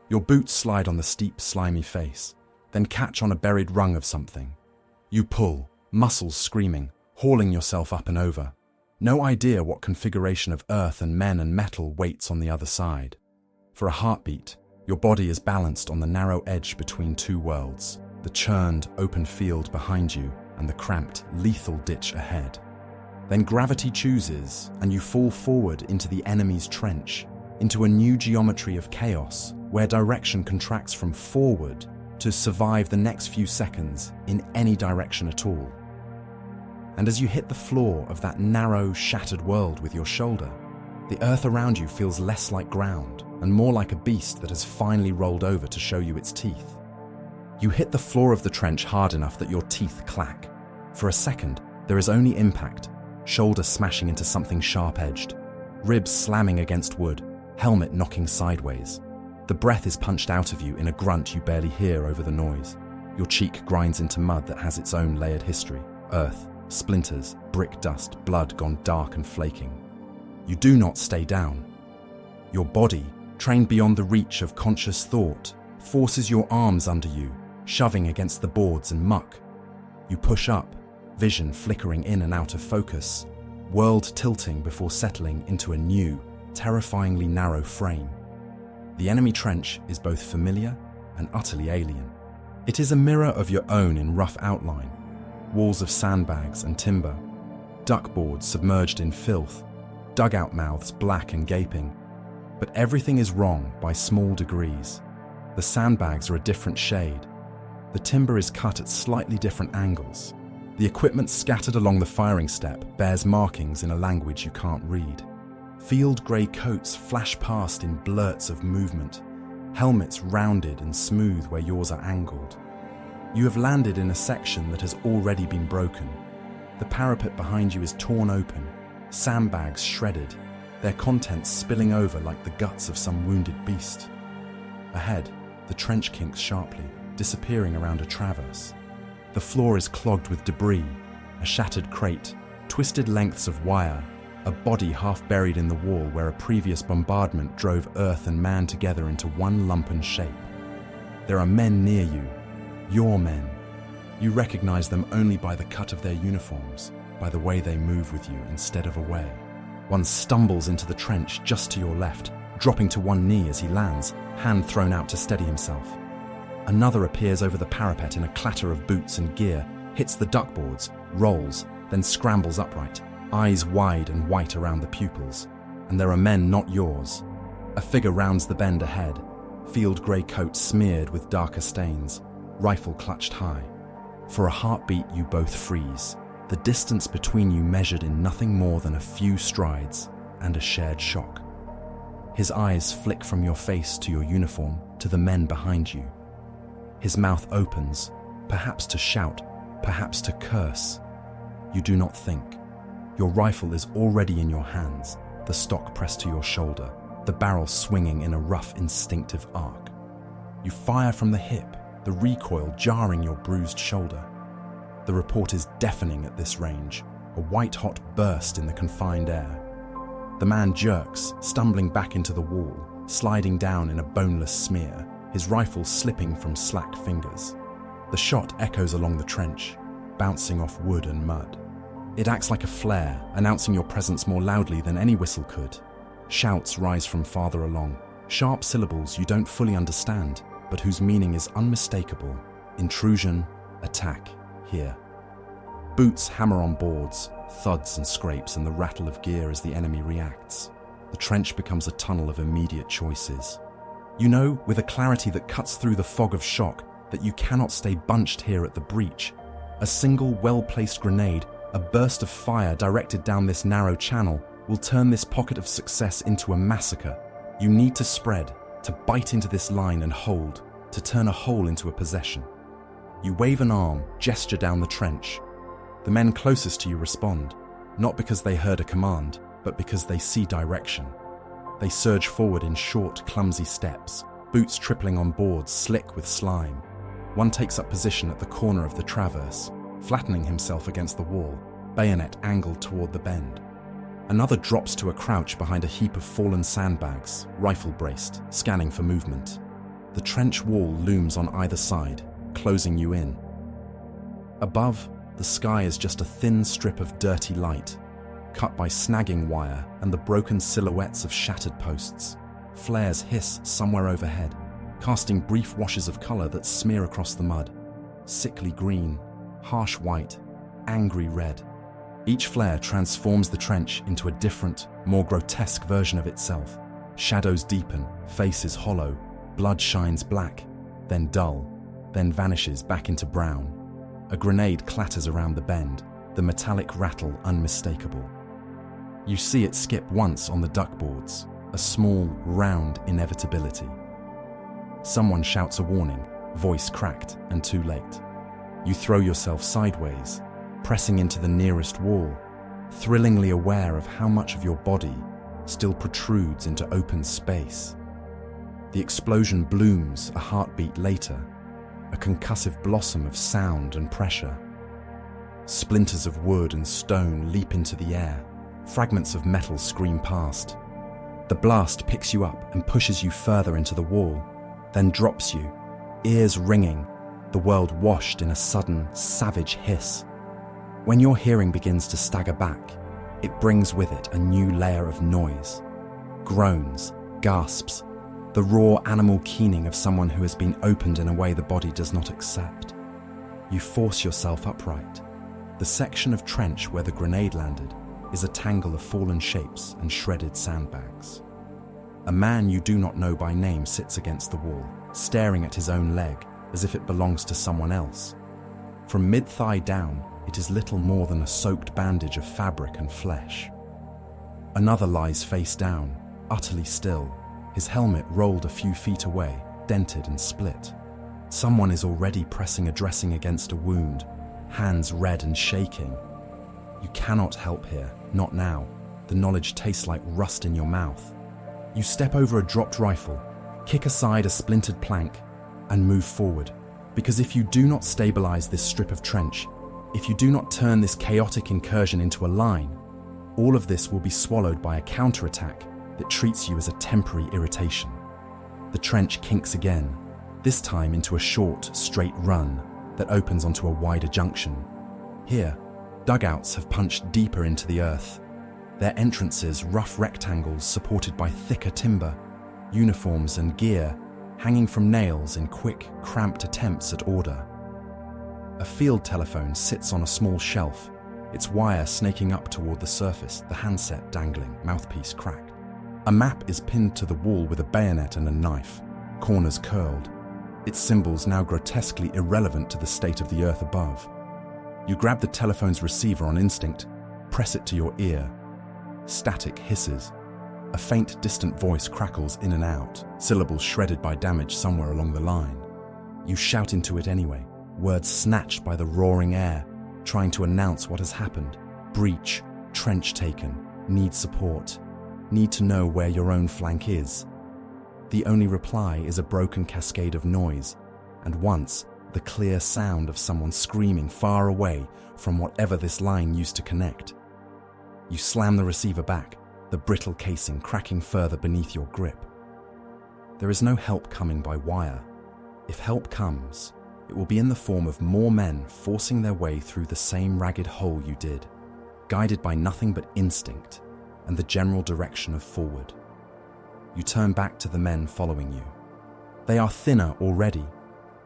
Your boots slide on the steep, slimy face, then catch on a buried rung of something. You pull, muscles screaming, hauling yourself up and over. No idea what configuration of earth and men and metal waits on the other side. For a heartbeat, your body is balanced on the narrow edge between two worlds, the churned, open field behind you and the cramped, lethal ditch ahead. Then gravity chooses, and you fall forward into the enemy's trench, into a new geometry of chaos, where direction contracts from forward to survive the next few seconds in any direction at all. And as you hit the floor of that narrow, shattered world with your shoulder, the earth around you feels less like ground and more like a beast that has finally rolled over to show you its teeth. You hit the floor of the trench hard enough that your teeth clack. For a second, there is only impact, shoulder smashing into something sharp-edged, ribs slamming against wood, helmet knocking sideways. The breath is punched out of you in a grunt you barely hear over the noise. Your cheek grinds into mud that has its own layered history, earth, splinters, brick dust, blood gone dark and flaking. You do not stay down. Your body, trained beyond the reach of conscious thought, forces your arms under you, shoving against the boards and muck. You push up, vision flickering in and out of focus, world tilting before settling into a new, terrifyingly narrow frame. The enemy trench is both familiar and utterly alien. It is a mirror of your own in rough outline, walls of sandbags and timber, duckboards submerged in filth, dugout mouths black and gaping. But everything is wrong by small degrees. The sandbags are a different shade. The timber is cut at slightly different angles. The equipment scattered along the firing step bears markings in a language you can't read. Field grey coats flash past in blurts of movement, helmets rounded and smooth where yours are angled. You have landed in a section that has already been broken. The parapet behind you is torn open, sandbags shredded, their contents spilling over like the guts of some wounded beast. Ahead, the trench kinks sharply, disappearing around a traverse. The floor is clogged with debris, a shattered crate, twisted lengths of wire, a body half buried in the wall where a previous bombardment drove earth and man together into one lumpen shape. There are men near you, your men. You recognize them only by the cut of their uniforms, by the way they move with you instead of away. One stumbles into the trench just to your left, dropping to one knee as he lands, hand thrown out to steady himself. Another appears over the parapet in a clatter of boots and gear, hits the duckboards, rolls, then scrambles upright, eyes wide and white around the pupils. And there are men not yours. A figure rounds the bend ahead, field grey coat smeared with darker stains, rifle clutched high. For a heartbeat you both freeze, the distance between you measured in nothing more than a few strides and a shared shock. His eyes flick from your face to your uniform to the men behind you. His mouth opens, perhaps to shout, perhaps to curse. You do not think. Your rifle is already in your hands, the stock pressed to your shoulder, the barrel swinging in a rough, instinctive arc. You fire from the hip, the recoil jarring your bruised shoulder. The report is deafening at this range, a white-hot burst in the confined air. The man jerks, stumbling back into the wall, sliding down in a boneless smear, his rifle slipping from slack fingers. The shot echoes along the trench, bouncing off wood and mud. It acts like a flare, announcing your presence more loudly than any whistle could. Shouts rise from farther along, sharp syllables you don't fully understand, but whose meaning is unmistakable. Intrusion, attack, here. Boots hammer on boards, thuds and scrapes and the rattle of gear as the enemy reacts. The trench becomes a tunnel of immediate choices. You know, with a clarity that cuts through the fog of shock, that you cannot stay bunched here at the breach. A single well-placed grenade, a burst of fire directed down this narrow channel, will turn this pocket of success into a massacre. You need to spread, to bite into this line and hold, to turn a hole into a possession. You wave an arm, gesture down the trench. The men closest to you respond, not because they heard a command, but because they see direction. They surge forward in short, clumsy steps, boots tripling on boards slick with slime. One takes up position at the corner of the traverse, flattening himself against the wall, bayonet angled toward the bend. Another drops to a crouch behind a heap of fallen sandbags, rifle braced, scanning for movement. The trench wall looms on either side, closing you in. Above, the sky is just a thin strip of dirty light, cut by snagging wire and the broken silhouettes of shattered posts. Flares hiss somewhere overhead, casting brief washes of color that smear across the mud. Sickly green, harsh white, angry red. Each flare transforms the trench into a different, more grotesque version of itself. Shadows deepen, faces hollow, blood shines black, then dull, then vanishes back into brown. A grenade clatters around the bend, the metallic rattle unmistakable. You see it skip once on the duckboards, a small, round inevitability. Someone shouts a warning, voice cracked and too late. You throw yourself sideways, pressing into the nearest wall, thrillingly aware of how much of your body still protrudes into open space. The explosion blooms a heartbeat later, a concussive blossom of sound and pressure. Splinters of wood and stone leap into the air, fragments of metal scream past. The blast picks you up and pushes you further into the wall, then drops you, ears ringing, the world washed in a sudden, savage hiss. When your hearing begins to stagger back, it brings with it a new layer of noise. Groans, gasps, the raw animal keening of someone who has been opened in a way the body does not accept. You force yourself upright. The section of trench where the grenade landed is a tangle of fallen shapes and shredded sandbags. A man you do not know by name sits against the wall, staring at his own leg as if it belongs to someone else. From mid-thigh down, it is little more than a soaked bandage of fabric and flesh. Another lies face down, utterly still, his helmet rolled a few feet away, dented and split. Someone is already pressing a dressing against a wound, hands red and shaking. You cannot help here, not now. The knowledge tastes like rust in your mouth. You step over a dropped rifle, kick aside a splintered plank, and move forward. Because if you do not stabilize this strip of trench, if you do not turn this chaotic incursion into a line, all of this will be swallowed by a counterattack that treats you as a temporary irritation. The trench kinks again, this time into a short, straight run that opens onto a wider junction. Here, dugouts have punched deeper into the earth, their entrances rough rectangles supported by thicker timber, uniforms and gear hanging from nails in quick, cramped attempts at order. A field telephone sits on a small shelf, its wire snaking up toward the surface, the handset dangling, mouthpiece cracked. A map is pinned to the wall with a bayonet and a knife, corners curled, its symbols now grotesquely irrelevant to the state of the earth above. You grab the telephone's receiver on instinct, press it to your ear. Static hisses. A faint, distant voice crackles in and out, syllables shredded by damage somewhere along the line. You shout into it anyway, words snatched by the roaring air, trying to announce what has happened. Breach, trench taken, need support, need to know where your own flank is. The only reply is a broken cascade of noise, and once, the clear sound of someone screaming far away from whatever this line used to connect. You slam the receiver back, the brittle casing cracking further beneath your grip. There is no help coming by wire. If help comes, it will be in the form of more men forcing their way through the same ragged hole you did, guided by nothing but instinct and the general direction of forward. you turn back to the men following you. They are thinner already,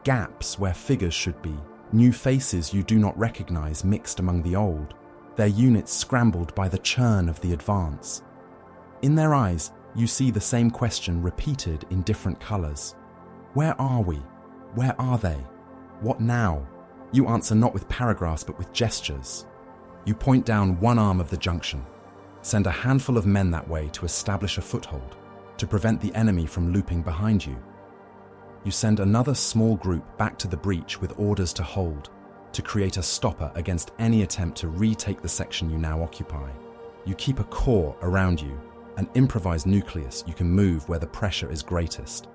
gaps where figures should be, new faces you do not recognize mixed among the old, their units scrambled by the churn of the advance. In their eyes, you see the same question repeated in different colors. Where are we? Where are they? What now? You answer not with paragraphs but with gestures. You point down one arm of the junction, send a handful of men that way to establish a foothold, to prevent the enemy from looping behind you. You send another small group back to the breach with orders to hold, to create a stopper against any attempt to retake the section you now occupy. You keep a core around you, an improvised nucleus you can move where the pressure is greatest.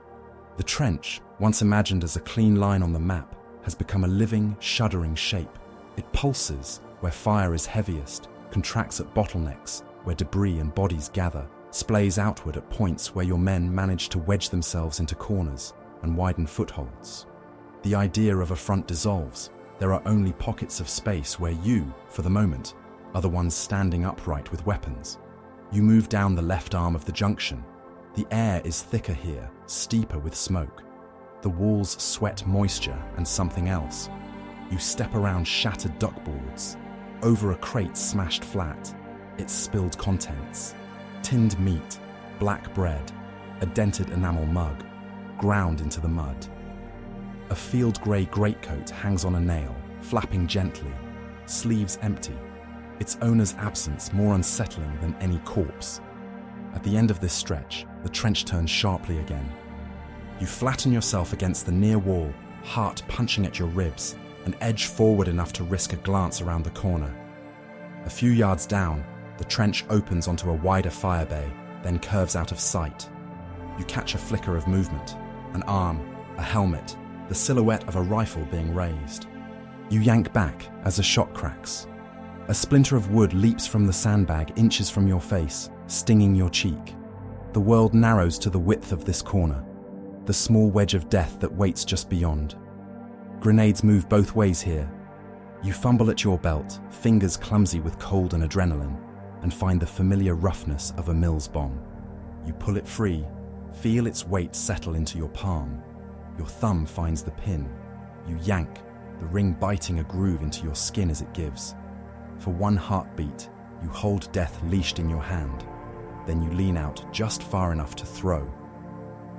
The trench, once imagined as a clean line on the map, has become a living, shuddering shape. It pulses where fire is heaviest, contracts at bottlenecks where debris and bodies gather, splays outward at points where your men manage to wedge themselves into corners and widen footholds. The idea of a front dissolves. There are only pockets of space where you, for the moment, are the ones standing upright with weapons. You move down the left arm of the junction. The air is thicker here, steeper with smoke. The walls sweat moisture and something else. You step around shattered duckboards, over a crate smashed flat, its spilled contents, tinned meat, black bread, a dented enamel mug, ground into the mud. A field grey greatcoat hangs on a nail, flapping gently, sleeves empty, its owner's absence more unsettling than any corpse. At the end of this stretch, the trench turns sharply again. You flatten yourself against the near wall, heart punching at your ribs, and edge forward enough to risk a glance around the corner. A few yards down, the trench opens onto a wider fire bay, then curves out of sight. You catch a flicker of movement, an arm, a helmet, the silhouette of a rifle being raised. You yank back as a shot cracks. A splinter of wood leaps from the sandbag inches from your face, stinging your cheek. The world narrows to the width of this corner, the small wedge of death that waits just beyond. Grenades move both ways here. You fumble at your belt, fingers clumsy with cold and adrenaline, and find the familiar roughness of a Mills bomb. You pull it free, feel its weight settle into your palm. Your thumb finds the pin. You yank, the ring biting a groove into your skin as it gives. For one heartbeat, you hold death leashed in your hand. Then you lean out just far enough to throw.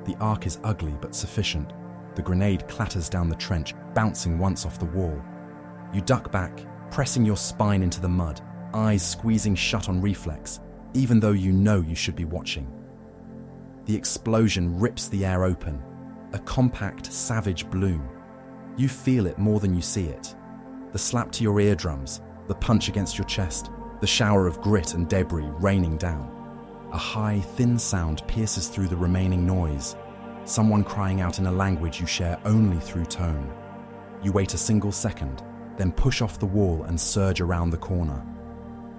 The arc is ugly but sufficient. The grenade clatters down the trench, bouncing once off the wall. You duck back, pressing your spine into the mud, eyes squeezing shut on reflex, even though you know you should be watching. The explosion rips the air open, a compact, savage bloom. You feel it more than you see it. The slap to your eardrums, the punch against your chest, the shower of grit and debris raining down. A high, thin sound pierces through the remaining noise, someone crying out in a language you share only through tone. You wait a single second, then push off the wall and surge around the corner.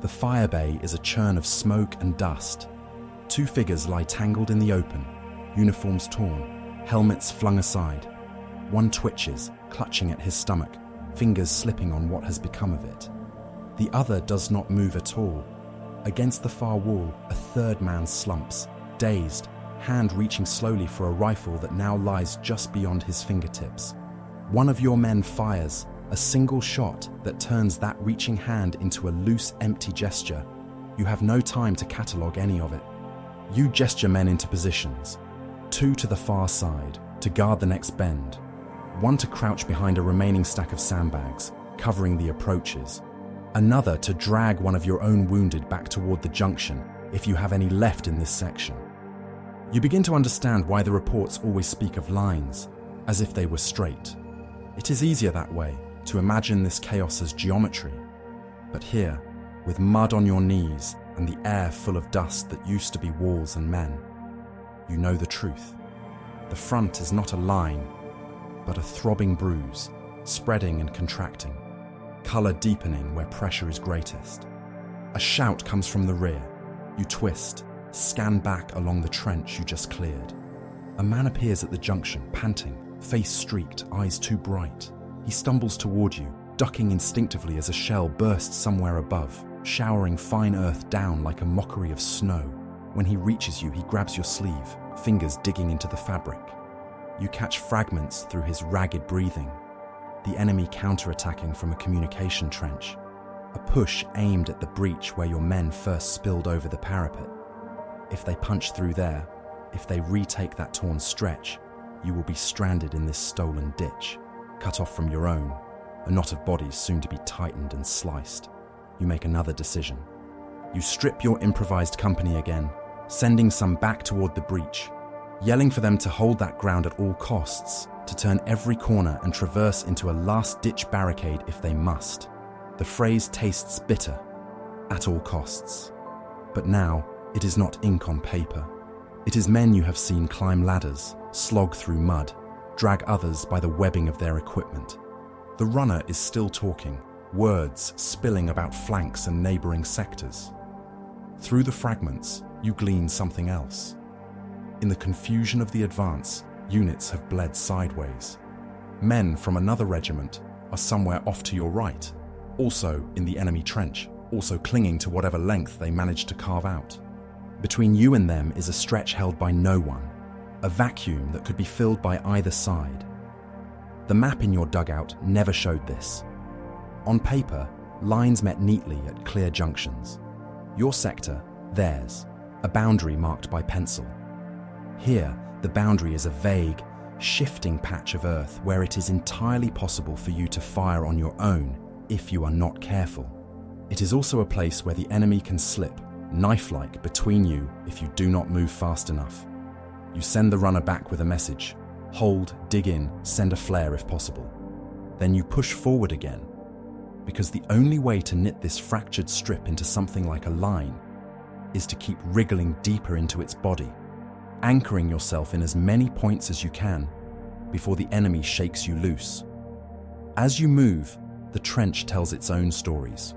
The fire bay is a churn of smoke and dust. Two figures lie tangled in the open, uniforms torn, helmets flung aside. One twitches, clutching at his stomach, fingers slipping on what has become of it. The other does not move at all. Against the far wall, a third man slumps, dazed, hand reaching slowly for a rifle that now lies just beyond his fingertips. One of your men fires, a single shot that turns that reaching hand into a loose, empty gesture. You have no time to catalogue any of it. You gesture men into positions, two to the far side, to guard the next bend, one to crouch behind a remaining stack of sandbags, covering the approaches, another to drag one of your own wounded back toward the junction, if you have any left in this section. You begin to understand why the reports always speak of lines, as if they were straight. It is easier that way, to imagine this chaos as geometry. But here, with mud on your knees and the air full of dust that used to be walls and men, you know the truth. The front is not a line, but a throbbing bruise, spreading and contracting, colour deepening where pressure is greatest. A shout comes from the rear. You twist, scan back along the trench you just cleared. A man appears at the junction, panting, face streaked, eyes too bright. He stumbles toward you, ducking instinctively as a shell bursts somewhere above, showering fine earth down like a mockery of snow. When he reaches you, he grabs your sleeve, fingers digging into the fabric. You catch fragments through his ragged breathing. The enemy counterattacking from a communication trench. A push aimed at the breach where your men first spilled over the parapet. If they punch through there, if they retake that torn stretch, you will be stranded in this stolen ditch, cut off from your own, a knot of bodies soon to be tightened and sliced. You make another decision. You strip your improvised company again, sending some back toward the breach, yelling for them to hold that ground at all costs, to turn every corner and traverse into a last-ditch barricade if they must. The phrase tastes bitter, at all costs. But now, it is not ink on paper. It is men you have seen climb ladders, slog through mud, drag others by the webbing of their equipment. The runner is still talking, words spilling about flanks and neighboring sectors. Through the fragments, you glean something else. In the confusion of the advance, units have bled sideways. Men from another regiment are somewhere off to your right, also in the enemy trench, also clinging to whatever length they managed to carve out. Between you and them is a stretch held by no one, a vacuum that could be filled by either side. The map in your dugout never showed this. On paper, lines met neatly at clear junctions. Your sector, theirs, a boundary marked by pencil. Here, the boundary is a vague, shifting patch of earth where it is entirely possible for you to fire on your own if you are not careful. It is also a place where the enemy can slip, knife-like, between you if you do not move fast enough. You send the runner back with a message. Hold, dig in, send a flare if possible. Then you push forward again, because the only way to knit this fractured strip into something like a line is to keep wriggling deeper into its body, anchoring yourself in as many points as you can before the enemy shakes you loose. As you move, the trench tells its own stories.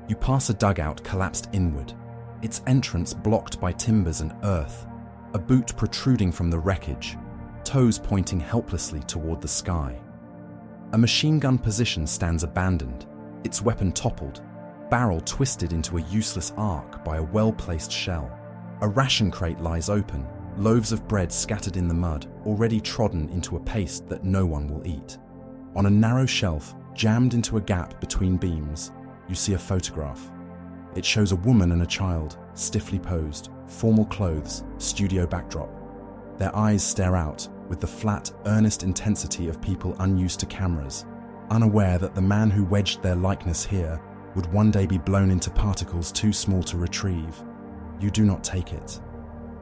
You pass a dugout collapsed inward, its entrance blocked by timbers and earth, a boot protruding from the wreckage, toes pointing helplessly toward the sky. A machine gun position stands abandoned, its weapon toppled, barrel twisted into a useless arc by a well-placed shell. A ration crate lies open, loaves of bread scattered in the mud, already trodden into a paste that no one will eat. On a narrow shelf, jammed into a gap between beams, you see a photograph. It shows a woman and a child, stiffly posed, formal clothes, studio backdrop. Their eyes stare out with the flat, earnest intensity of people unused to cameras, unaware that the man who wedged their likeness here would one day be blown into particles too small to retrieve. You do not take it.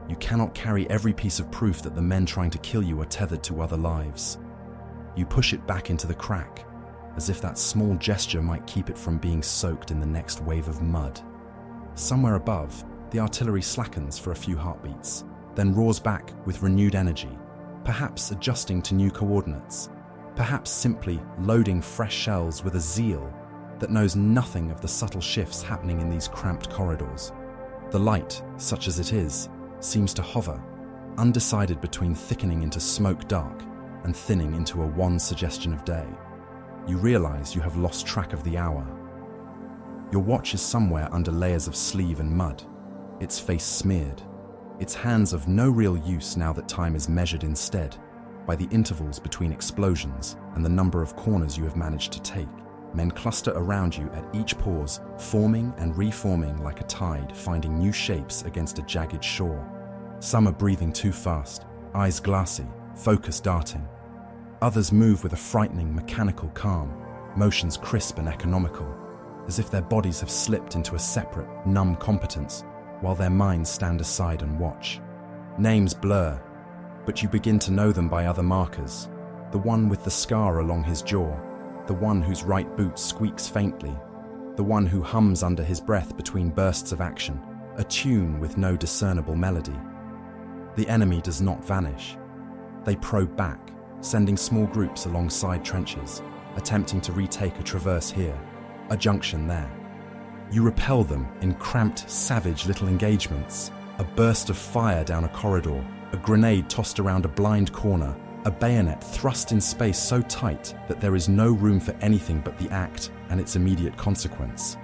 You cannot carry every piece of proof that the men trying to kill you are tethered to other lives. You push it back into the crack, as if that small gesture might keep it from being soaked in the next wave of mud. Somewhere above, the artillery slackens for a few heartbeats, then roars back with renewed energy, perhaps adjusting to new coordinates, perhaps simply loading fresh shells with a zeal that knows nothing of the subtle shifts happening in these cramped corridors. The light, such as it is, seems to hover, undecided between thickening into smoke dark and thinning into a wan suggestion of day. You realize you have lost track of the hour. Your watch is somewhere under layers of sleeve and mud, its face smeared, its hands of no real use now that time is measured instead by the intervals between explosions and the number of corners you have managed to take. Men cluster around you at each pause, forming and reforming like a tide, finding new shapes against a jagged shore. Some are breathing too fast, eyes glassy, focus darting. Others move with a frightening mechanical calm, motions crisp and economical, as if their bodies have slipped into a separate, numb competence, while their minds stand aside and watch. Names blur, but you begin to know them by other markers. The one with the scar along his jaw, the one whose right boot squeaks faintly, the one who hums under his breath between bursts of action, a tune with no discernible melody. The enemy does not vanish. They probe back, sending small groups alongside trenches, attempting to retake a traverse here, a junction there. You repel them in cramped, savage little engagements, a burst of fire down a corridor, a grenade tossed around a blind corner, a bayonet thrust in space so tight that there is no room for anything but the act and its immediate consequence.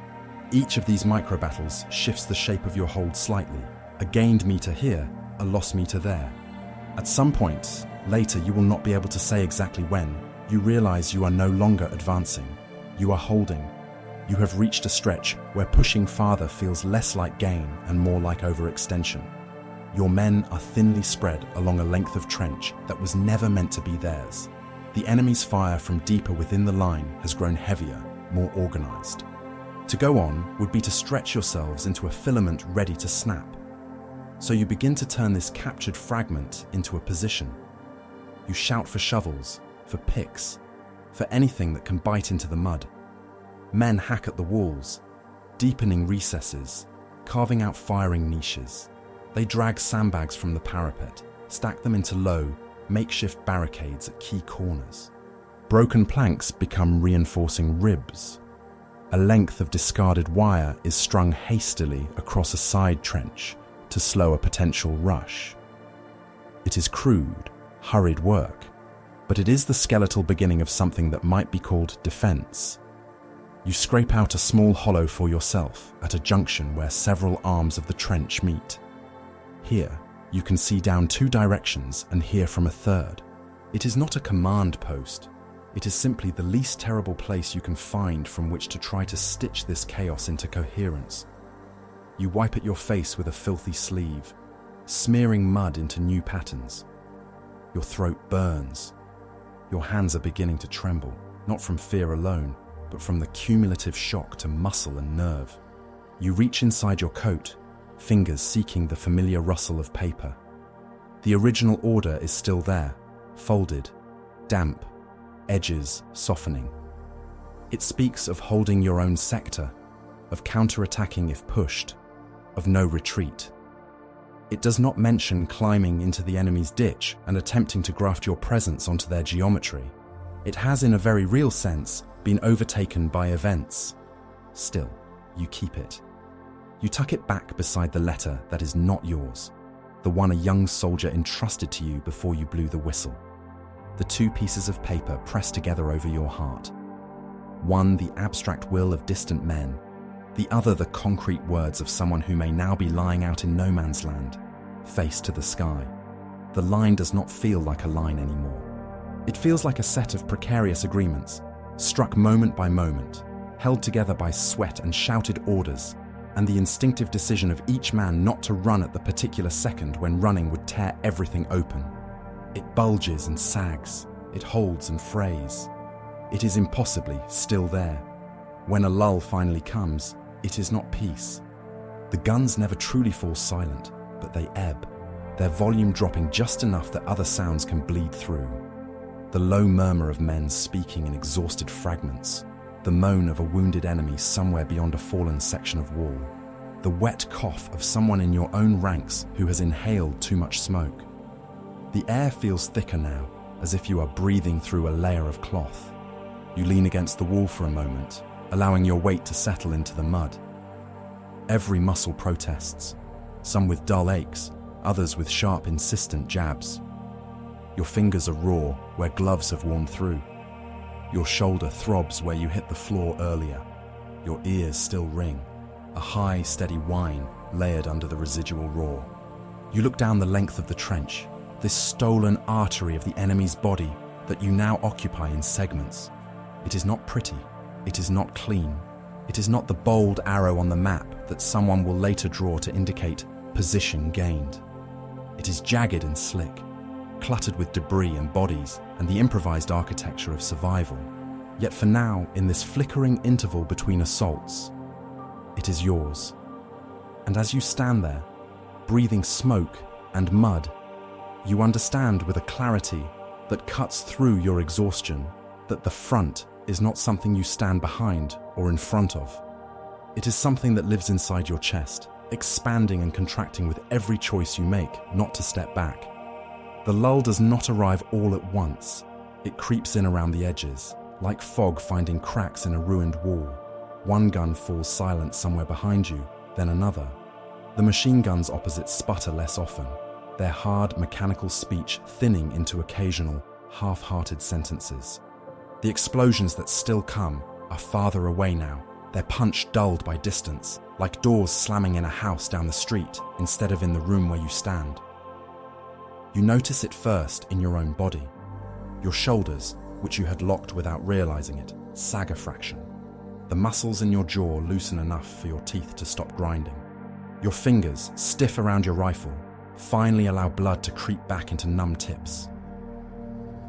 Each of these micro-battles shifts the shape of your hold slightly, A gained meter here, a lost meter there. At some point, later you will not be able to say exactly when, you realize you are no longer advancing. You are holding. You have reached a stretch where pushing farther feels less like gain and more like overextension. Your men are thinly spread along a length of trench that was never meant to be theirs. The enemy's fire from deeper within the line has grown heavier, more organized. To go on would be to stretch yourselves into a filament ready to snap. So you begin to turn this captured fragment into a position. You shout for shovels, for picks, for anything that can bite into the mud. Men hack at the walls, deepening recesses, carving out firing niches. They drag sandbags from the parapet, stack them into low, makeshift barricades at key corners. Broken planks become reinforcing ribs. A length of discarded wire is strung hastily across a side trench to slow a potential rush. It is crude, hurried work, but it is the skeletal beginning of something that might be called defense. You scrape out a small hollow for yourself at a junction where several arms of the trench meet. Here, you can see down 2 directions and hear from a third. It is not a command post. It is simply the least terrible place you can find from which to try to stitch this chaos into coherence. You wipe at your face with a filthy sleeve, smearing mud into new patterns. Your throat burns. Your hands are beginning to tremble, not from fear alone, but from the cumulative shock to muscle and nerve. You reach inside your coat, fingers seeking the familiar rustle of paper. The original order is still there, folded, damp, edges softening. It speaks of holding your own sector, of counterattacking if pushed, of no retreat. It does not mention climbing into the enemy's ditch and attempting to graft your presence onto their geometry. It has, in a very real sense, been overtaken by events. Still, you keep it. You tuck it back beside the letter that is not yours, the one a young soldier entrusted to you before you blew the whistle. The 2 pieces of paper pressed together over your heart. One, the abstract will of distant men, the other, the concrete words of someone who may now be lying out in no man's land, face to the sky. The line does not feel like a line anymore. It feels like a set of precarious agreements, struck moment by moment, held together by sweat and shouted orders, and the instinctive decision of each man not to run at the particular second when running would tear everything open. It bulges and sags, it holds and frays. It is impossibly still there. When a lull finally comes, it is not peace. The guns never truly fall silent, but they ebb, their volume dropping just enough that other sounds can bleed through. The low murmur of men speaking in exhausted fragments, the moan of a wounded enemy somewhere beyond a fallen section of wall, the wet cough of someone in your own ranks who has inhaled too much smoke. The air feels thicker now, as if you are breathing through a layer of cloth. You lean against the wall for a moment, allowing your weight to settle into the mud. Every muscle protests, some with dull aches, others with sharp, insistent jabs. Your fingers are raw where gloves have worn through. Your shoulder throbs where you hit the floor earlier. Your ears still ring, a high, steady whine layered under the residual roar. You look down the length of the trench, this stolen artery of the enemy's body that you now occupy in segments. It is not pretty. It is not clean. It is not the bold arrow on the map that someone will later draw to indicate position gained. It is jagged and slick, cluttered with debris and bodies and the improvised architecture of survival. Yet for now, in this flickering interval between assaults, it is yours. And as you stand there, breathing smoke and mud, you understand with a clarity that cuts through your exhaustion that the front is not something you stand behind or in front of. It is something that lives inside your chest, expanding and contracting with every choice you make not to step back. The lull does not arrive all at once. It creeps in around the edges, like fog finding cracks in a ruined wall. One gun falls silent somewhere behind you, then another. The machine guns opposite sputter less often, their hard mechanical speech thinning into occasional, half-hearted sentences. The explosions that still come are farther away now, their punch dulled by distance, like doors slamming in a house down the street instead of in the room where you stand. You notice it first in your own body. Your shoulders, which you had locked without realizing it, sag a fraction. The muscles in your jaw loosen enough for your teeth to stop grinding. Your fingers, stiff around your rifle, finally allow blood to creep back into numb tips.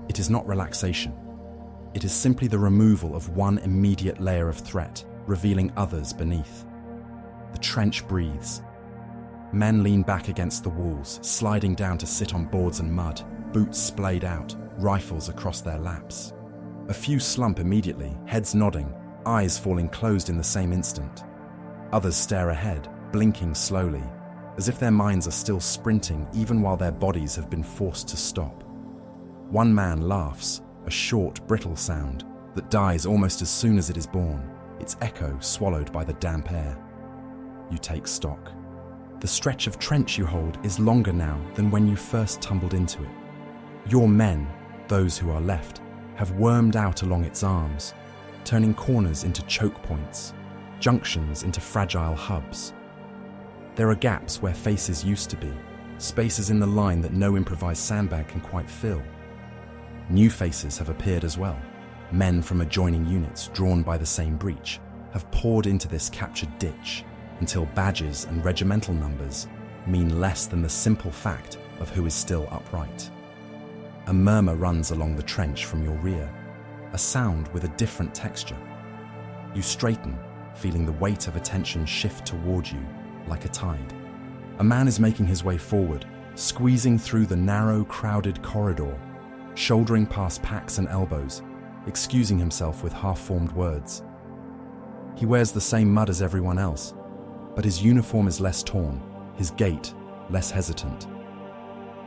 It is not relaxation. It is simply the removal of one immediate layer of threat, revealing others beneath. The trench breathes. Men lean back against the walls, sliding down to sit on boards and mud, boots splayed out, rifles across their laps. A few slump immediately, heads nodding, eyes falling closed in the same instant. Others stare ahead, blinking slowly, as if their minds are still sprinting even while their bodies have been forced to stop. One man laughs, a short, brittle sound that dies almost as soon as it is born, its echo swallowed by the damp air. You take stock. The stretch of trench you hold is longer now than when you first tumbled into it. Your men, those who are left, have wormed out along its arms, turning corners into choke points, junctions into fragile hubs. There are gaps where faces used to be, spaces in the line that no improvised sandbag can quite fill. New faces have appeared as well. Men from adjoining units drawn by the same breach have poured into this captured ditch until badges and regimental numbers mean less than the simple fact of who is still upright. A murmur runs along the trench from your rear, a sound with a different texture. You straighten, feeling the weight of attention shift toward you like a tide. A man is making his way forward, squeezing through the narrow, crowded corridor, shouldering past packs and elbows, excusing himself with half-formed words. He wears the same mud as everyone else, but his uniform is less torn, his gait less hesitant.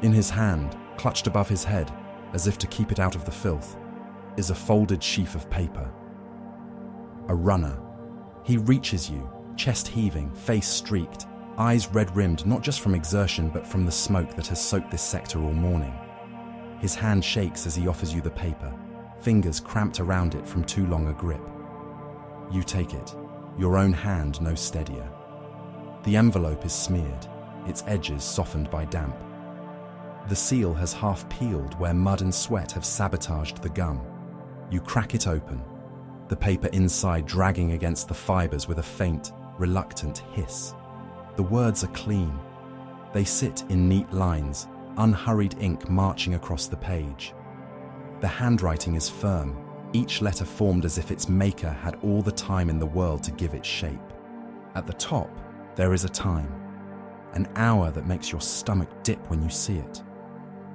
In his hand, clutched above his head, as if to keep it out of the filth, is a folded sheaf of paper. A runner. He reaches you, chest heaving, face streaked, eyes red-rimmed not just from exertion but from the smoke that has soaked this sector all morning. His hand shakes as he offers you the paper, fingers cramped around it from too long a grip. You take it, your own hand no steadier. The envelope is smeared, its edges softened by damp. The seal has half peeled where mud and sweat have sabotaged the gum. You crack it open, the paper inside dragging against the fibers with a faint, reluctant hiss. The words are clean. They sit in neat lines, unhurried ink marching across the page. The handwriting is firm, each letter formed as if its maker had all the time in the world to give it shape. At the top, there is a time, an hour that makes your stomach dip when you see it.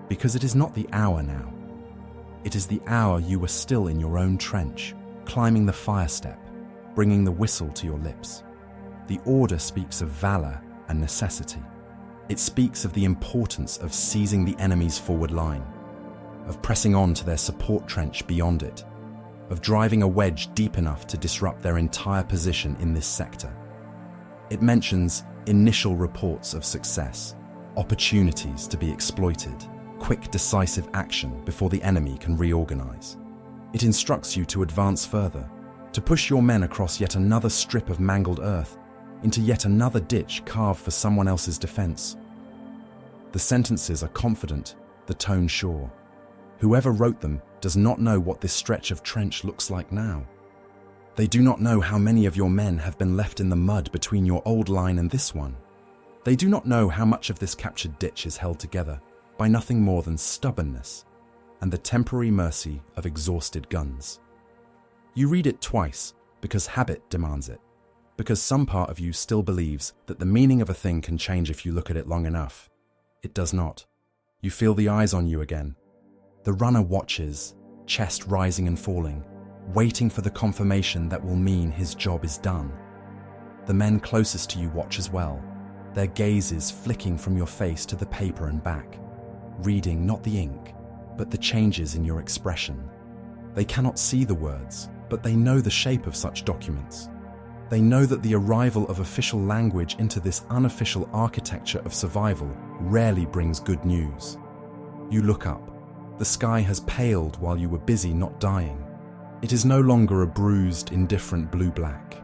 Because it is not the hour now. It is the hour you were still in your own trench, climbing the fire step, bringing the whistle to your lips. The order speaks of valor and necessity. It speaks of the importance of seizing the enemy's forward line, of pressing on to their support trench beyond it, of driving a wedge deep enough to disrupt their entire position in this sector. It mentions initial reports of success, opportunities to be exploited, quick decisive action before the enemy can reorganize. It instructs you to advance further, to push your men across yet another strip of mangled earth, into yet another ditch carved for someone else's defense. The sentences are confident, the tone sure. Whoever wrote them does not know what this stretch of trench looks like now. They do not know how many of your men have been left in the mud between your old line and this one. They do not know how much of this captured ditch is held together by nothing more than stubbornness and the temporary mercy of exhausted guns. You read it twice because habit demands it, because some part of you still believes that the meaning of a thing can change if you look at it long enough. It does not. You feel the eyes on you again. The runner watches, chest rising and falling, waiting for the confirmation that will mean his job is done. The men closest to you watch as well, their gazes flicking from your face to the paper and back, reading not the ink, but the changes in your expression. They cannot see the words, but they know the shape of such documents. They know that the arrival of official language into this unofficial architecture of survival rarely brings good news. You look up. The sky has paled while you were busy not dying. It is no longer a bruised, indifferent blue-black.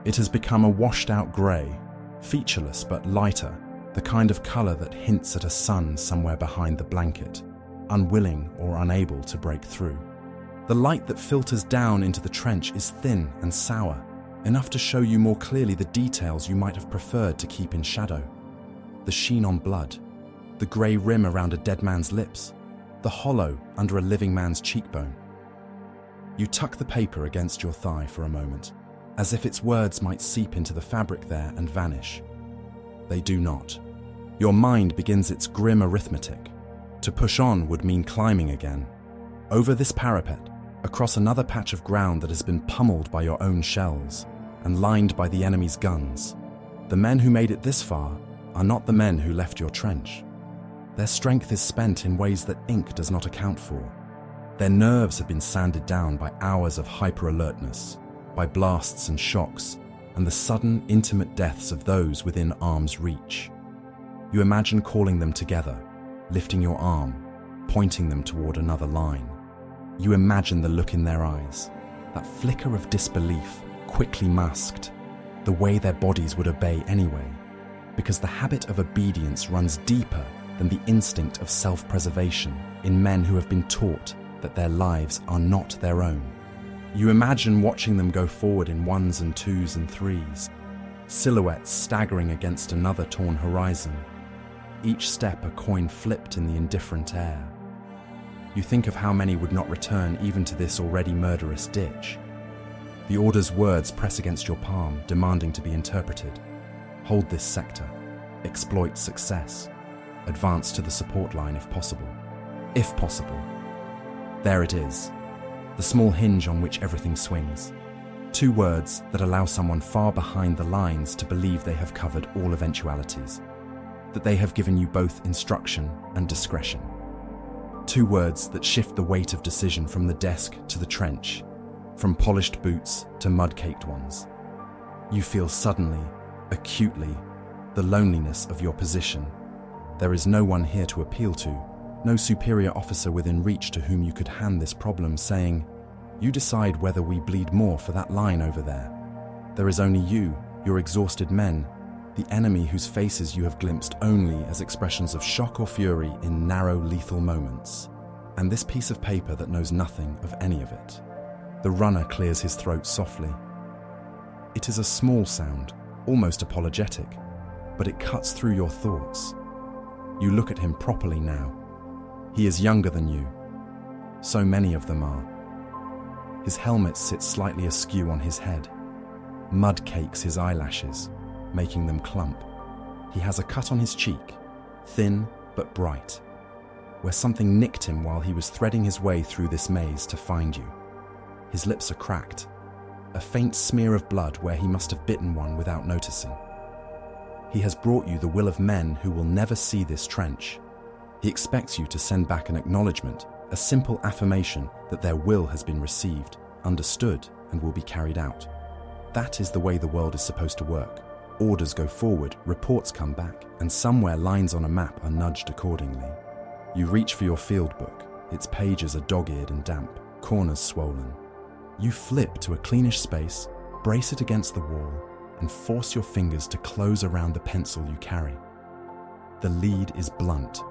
It has become a washed-out grey, featureless but lighter, the kind of colour that hints at a sun somewhere behind the blanket, unwilling or unable to break through. The light that filters down into the trench is thin and sour, enough to show you more clearly the details you might have preferred to keep in shadow. The sheen on blood, the grey rim around a dead man's lips, the hollow under a living man's cheekbone. You tuck the paper against your thigh for a moment, as if its words might seep into the fabric there and vanish. They do not. Your mind begins its grim arithmetic. To push on would mean climbing again. Over this parapet, across another patch of ground that has been pummeled by your own shells and lined by the enemy's guns. The men who made it this far are not the men who left your trench. Their strength is spent in ways that ink does not account for. Their nerves have been sanded down by hours of hyper-alertness, by blasts and shocks, and the sudden, intimate deaths of those within arm's reach. You imagine calling them together, lifting your arm, pointing them toward another line. You imagine the look in their eyes, that flicker of disbelief, quickly masked, the way their bodies would obey anyway, because the habit of obedience runs deeper than the instinct of self-preservation in men who have been taught that their lives are not their own. You imagine watching them go forward in ones and twos and threes, silhouettes staggering against another torn horizon, each step a coin flipped in the indifferent air. You think of how many would not return even to this already murderous ditch. The order's words press against your palm, demanding to be interpreted. Hold this sector. Exploit success. Advance to the support line if possible. If possible. There it is. The small hinge on which everything swings. 2 words that allow someone far behind the lines to believe they have covered all eventualities. That they have given you both instruction and discretion. 2 words that shift the weight of decision from the desk to the trench, from polished boots to mud-caked ones. You feel suddenly, acutely, the loneliness of your position. There is no one here to appeal to, no superior officer within reach to whom you could hand this problem saying, "You decide whether we bleed more for that line over there." There is only you, your exhausted men, the enemy whose faces you have glimpsed only as expressions of shock or fury in narrow, lethal moments, and this piece of paper that knows nothing of any of it. The runner clears his throat softly. It is a small sound, almost apologetic, but it cuts through your thoughts. You look at him properly now. He is younger than you. So many of them are. His helmet sits slightly askew on his head. Mud cakes his eyelashes, making them clump. He has a cut on his cheek, thin but bright, where something nicked him while he was threading his way through this maze to find you. His lips are cracked, a faint smear of blood where he must have bitten one without noticing. He has brought you the will of men who will never see this trench. He expects you to send back an acknowledgement, a simple affirmation that their will has been received, understood, and will be carried out. That is the way the world is supposed to work. Orders go forward, reports come back, and somewhere lines on a map are nudged accordingly. You reach for your field book. Its pages are dog-eared and damp, corners swollen. You flip to a cleanish space, brace it against the wall, and force your fingers to close around the pencil you carry. The lead is blunt.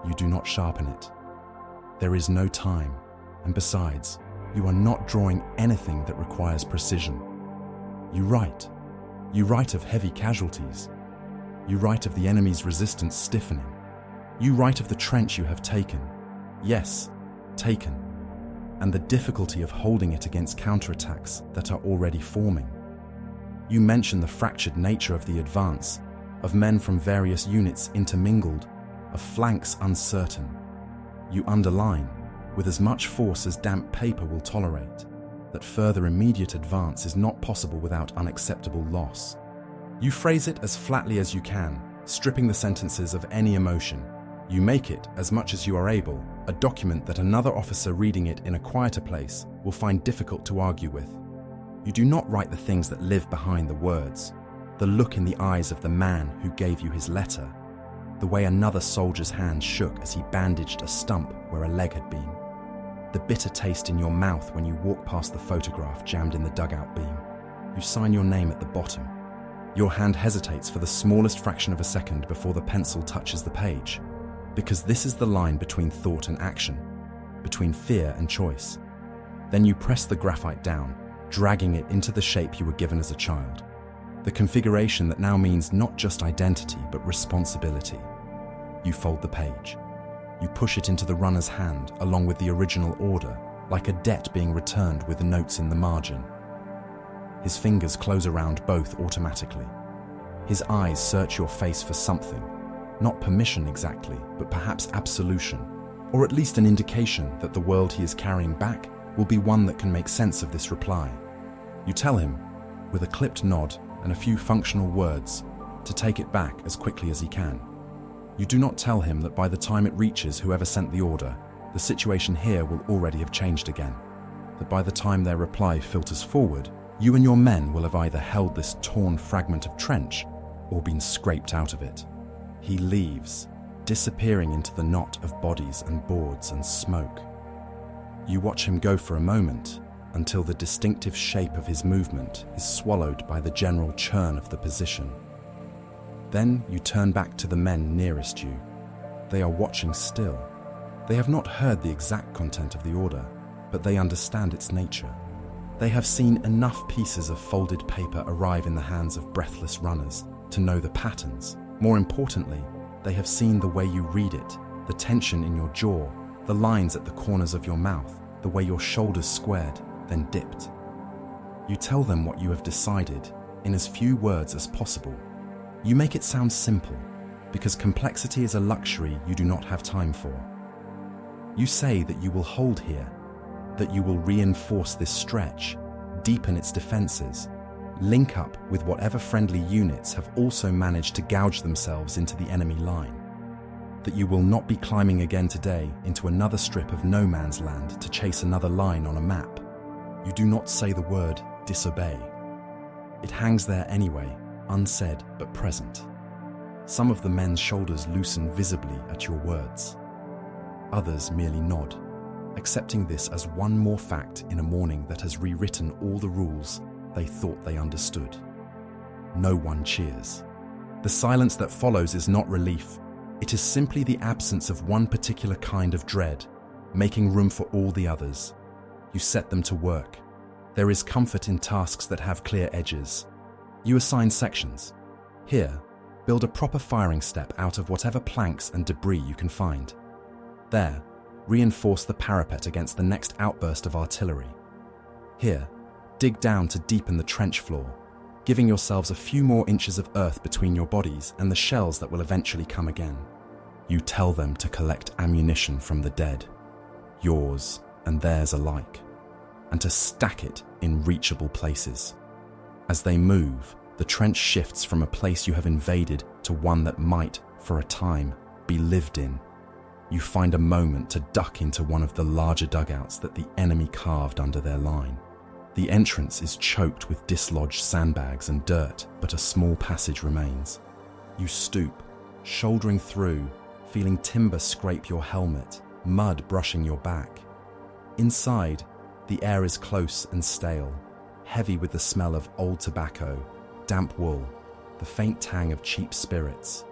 You do not sharpen it. There is no time, and besides, you are not drawing anything that requires precision. You write. You write of heavy casualties. You write of the enemy's resistance stiffening. You write of the trench you have taken. Yes, taken. And the difficulty of holding it against counterattacks that are already forming. You mention the fractured nature of the advance, of men from various units intermingled, of flanks uncertain. You underline, with as much force as damp paper will tolerate, that further immediate advance is not possible without unacceptable loss. You phrase it as flatly as you can, stripping the sentences of any emotion. You make it, as much as you are able, a document that another officer reading it in a quieter place will find difficult to argue with. You do not write the things that live behind the words, the look in the eyes of the man who gave you his letter, the way another soldier's hand shook as he bandaged a stump where a leg had been, the bitter taste in your mouth when you walk past the photograph jammed in the dugout beam. You sign your name at the bottom. Your hand hesitates for the smallest fraction of a second before the pencil touches the page, because this is the line between thought and action, between fear and choice. Then you press the graphite down, dragging it into the shape you were given as a child. The configuration that now means not just identity, but responsibility. You fold the page. You push it into the runner's hand along with the original order, like a debt being returned with notes in the margin. His fingers close around both automatically. His eyes search your face for something, not permission exactly, but perhaps absolution, or at least an indication that the world he is carrying back will be one that can make sense of this reply. You tell him, with a clipped nod and a few functional words, to take it back as quickly as he can. You do not tell him that by the time it reaches whoever sent the order, the situation here will already have changed again. That by the time their reply filters forward, you and your men will have either held this torn fragment of trench or been scraped out of it. He leaves, disappearing into the knot of bodies and boards and smoke. You watch him go for a moment until the distinctive shape of his movement is swallowed by the general churn of the position. Then you turn back to the men nearest you. They are watching still. They have not heard the exact content of the order, but they understand its nature. They have seen enough pieces of folded paper arrive in the hands of breathless runners to know the patterns. More importantly, they have seen the way you read it, the tension in your jaw, the lines at the corners of your mouth, the way your shoulders squared, then dipped. You tell them what you have decided in as few words as possible. You make it sound simple, because complexity is a luxury you do not have time for. You say that you will hold here, that you will reinforce this stretch, deepen its defenses, link up with whatever friendly units have also managed to gouge themselves into the enemy line, that you will not be climbing again today into another strip of no man's land to chase another line on a map. You do not say the word disobey. It hangs there anyway, unsaid but present. Some of the men's shoulders loosen visibly at your words. Others merely nod, accepting this as one more fact in a morning that has rewritten all the rules they thought they understood. No one cheers. The silence that follows is not relief. It is simply the absence of one particular kind of dread, making room for all the others. You set them to work. There is comfort in tasks that have clear edges. You assign sections. Here, build a proper firing step out of whatever planks and debris you can find. There, reinforce the parapet against the next outburst of artillery. Here, dig down to deepen the trench floor, giving yourselves a few more inches of earth between your bodies and the shells that will eventually come again. You tell them to collect ammunition from the dead, yours and theirs alike, and to stack it in reachable places. As they move, the trench shifts from a place you have invaded to one that might, for a time, be lived in. You find a moment to duck into one of the larger dugouts that the enemy carved under their line. The entrance is choked with dislodged sandbags and dirt, but a small passage remains. You stoop, shouldering through, feeling timber scrape your helmet, mud brushing your back. Inside, the air is close and stale, heavy with the smell of old tobacco, damp wool, the faint tang of cheap spirits.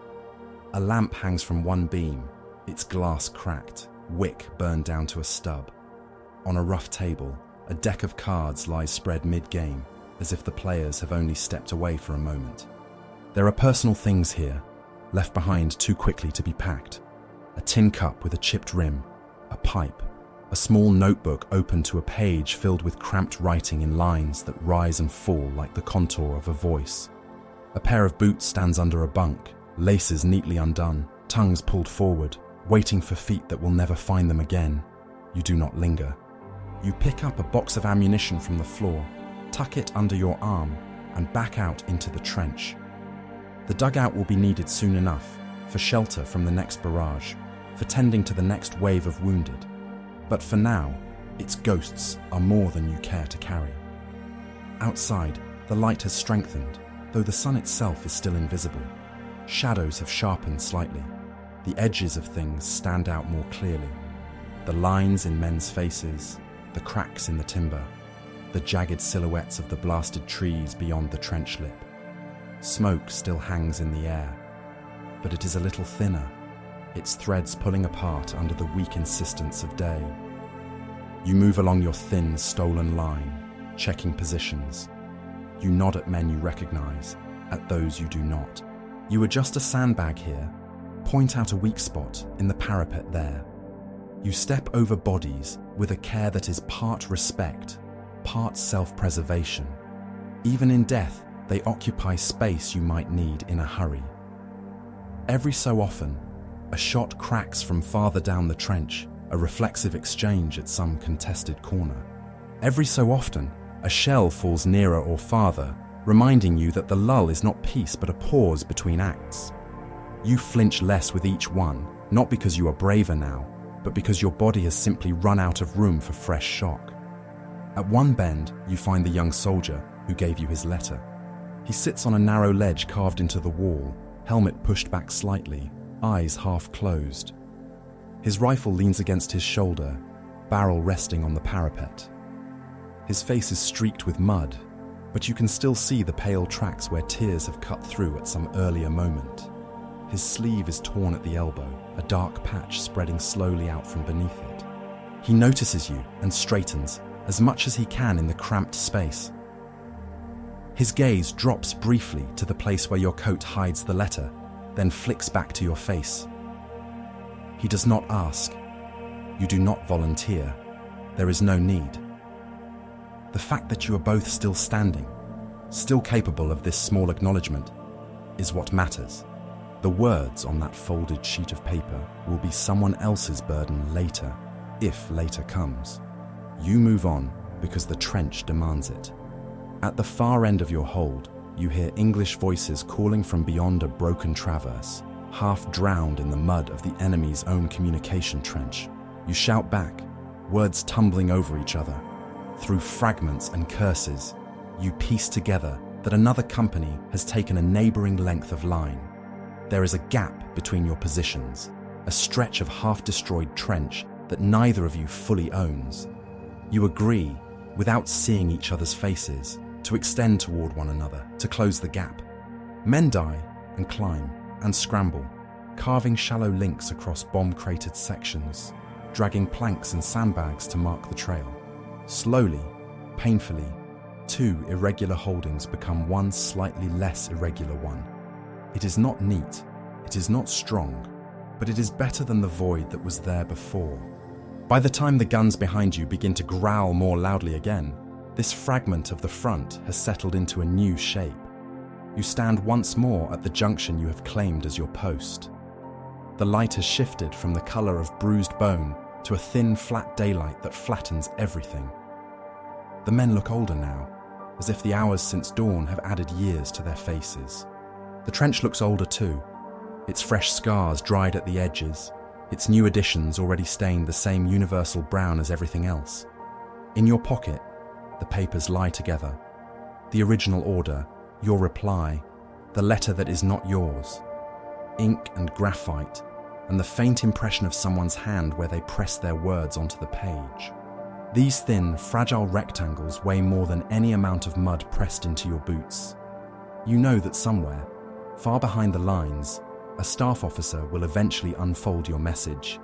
A lamp hangs from one beam, its glass cracked, wick burned down to a stub. On a rough table, a deck of cards lies spread mid-game, as if the players have only stepped away for a moment. There are personal things here, left behind too quickly to be packed. A tin cup with a chipped rim, a pipe, a small notebook open to a page filled with cramped writing in lines that rise and fall like the contour of a voice. A pair of boots stands under a bunk, laces neatly undone, tongues pulled forward, waiting for feet that will never find them again. You do not linger. You pick up a box of ammunition from the floor, tuck it under your arm, and back out into the trench. The dugout will be needed soon enough, for shelter from the next barrage, for tending to the next wave of wounded. But for now, its ghosts are more than you care to carry. Outside, the light has strengthened, though the sun itself is still invisible. Shadows have sharpened slightly. The edges of things stand out more clearly. The lines in men's faces, the cracks in the timber. the jagged silhouettes of the blasted trees beyond the trench lip. Smoke still hangs in the air, but it is a little thinner, its threads pulling apart under the weak insistence of day. You move along your thin, stolen line, checking positions. You nod at men you recognize, at those you do not. You adjust a sandbag here, point out a weak spot in the parapet there. You step over bodies with a care that is part respect, part self-preservation. Even in death, they occupy space you might need in a hurry. Every so often, a shot cracks from farther down the trench, a reflexive exchange at some contested corner. Every so often, a shell falls nearer or farther, reminding you that the lull is not peace but a pause between acts. You flinch less with each one, not because you are braver now, but because your body has simply run out of room for fresh shock. At one bend, you find the young soldier who gave you his letter. He sits on a narrow ledge carved into the wall, helmet pushed back slightly, eyes half closed. His rifle leans against his shoulder, barrel resting on the parapet. His face is streaked with mud, but you can still see the pale tracks where tears have cut through at some earlier moment. His sleeve is torn at the elbow, a dark patch spreading slowly out from beneath it. He notices you and straightens, as much as he can in the cramped space. His gaze drops briefly to the place where your coat hides the letter, then flicks back to your face. He does not ask. You do not volunteer. There is no need. The fact that you are both still standing, still capable of this small acknowledgement, is what matters. The words on that folded sheet of paper will be someone else's burden later, if later comes. You move on because the trench demands it. At the far end of your hold, you hear English voices calling from beyond a broken traverse, half drowned in the mud of the enemy's own communication trench. You shout back, words tumbling over each other. Through fragments and curses, you piece together that another company has taken a neighboring length of line. There is a gap between your positions, a stretch of half-destroyed trench that neither of you fully owns. You agree, without seeing each other's faces, to extend toward one another, to close the gap. Men die and climb and scramble, carving shallow links across bomb-cratered sections, dragging planks and sandbags to mark the trail. Slowly, painfully, two irregular holdings become one slightly less irregular one. It is not neat, it is not strong, but it is better than the void that was there before. By the time the guns behind you begin to growl more loudly again, this fragment of the front has settled into a new shape. You stand once more at the junction you have claimed as your post. The light has shifted from the color of bruised bone to a thin, flat daylight that flattens everything. The men look older now, as if the hours since dawn have added years to their faces. The trench looks older too, its fresh scars dried at the edges, its new additions already stained the same universal brown as everything else. In your pocket, the papers lie together. The original order, your reply, the letter that is not yours. Ink and graphite, and the faint impression of someone's hand where they press their words onto the page. These thin, fragile rectangles weigh more than any amount of mud pressed into your boots. You know that somewhere, far behind the lines, a staff officer will eventually unfold your message.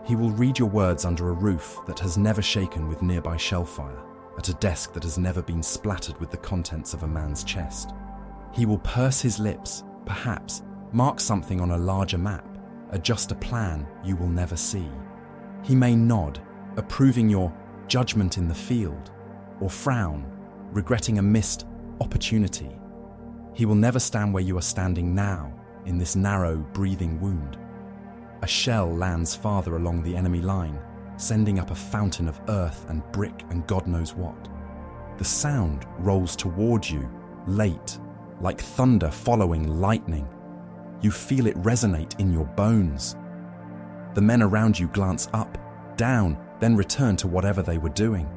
He will read your words under a roof that has never shaken with nearby shellfire, at a desk that has never been splattered with the contents of a man's chest. He will purse his lips, perhaps mark something on a larger map, adjust a plan you will never see. He may nod, approving your judgment in the field, or frown, regretting a missed opportunity. He will never stand where you are standing now, in this narrow, breathing wound. A shell lands farther along the enemy line, sending up a fountain of earth and brick and God knows what. The sound rolls toward you, late, like thunder following lightning. You feel it resonate in your bones. The men around you glance up, down, then return to whatever they were doing.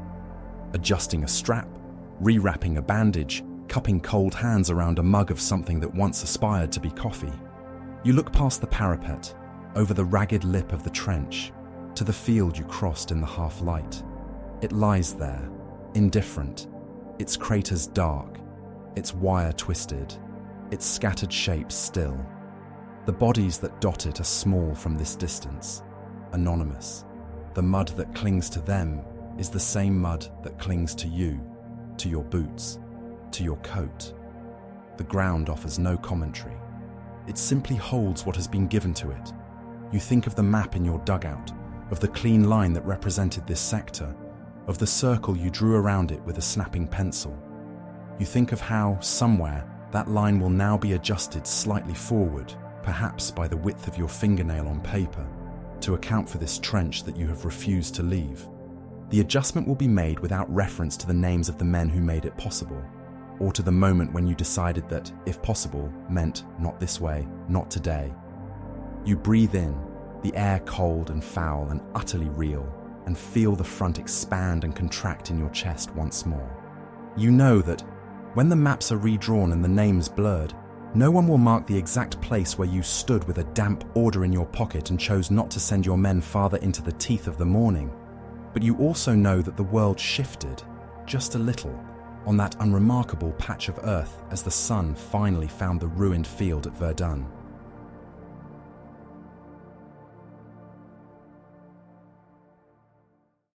Adjusting a strap, rewrapping a bandage, cupping cold hands around a mug of something that once aspired to be coffee. You look past the parapet, over the ragged lip of the trench, to the field you crossed in the half-light. It lies there, indifferent, its craters dark, its wire twisted, its scattered shapes still. The bodies that dot it are small from this distance, anonymous. The mud that clings to them is the same mud that clings to you, to your boots, to your coat. The ground offers no commentary. It simply holds what has been given to it. You think of the map in your dugout, of the clean line that represented this sector, of the circle you drew around it with a snapping pencil. You think of how, somewhere, that line will now be adjusted slightly forward, perhaps by the width of your fingernail on paper, to account for this trench that you have refused to leave. The adjustment will be made without reference to the names of the men who made it possible, or to the moment when you decided that, if possible, meant not this way, not today. You breathe in, the air cold and foul and utterly real, and feel the front expand and contract in your chest once more. You know that, when the maps are redrawn and the names blurred, no one will mark the exact place where you stood with a damp order in your pocket and chose not to send your men farther into the teeth of the morning. But you also know that the world shifted, just a little, on that unremarkable patch of earth as the sun finally found the ruined field at Verdun.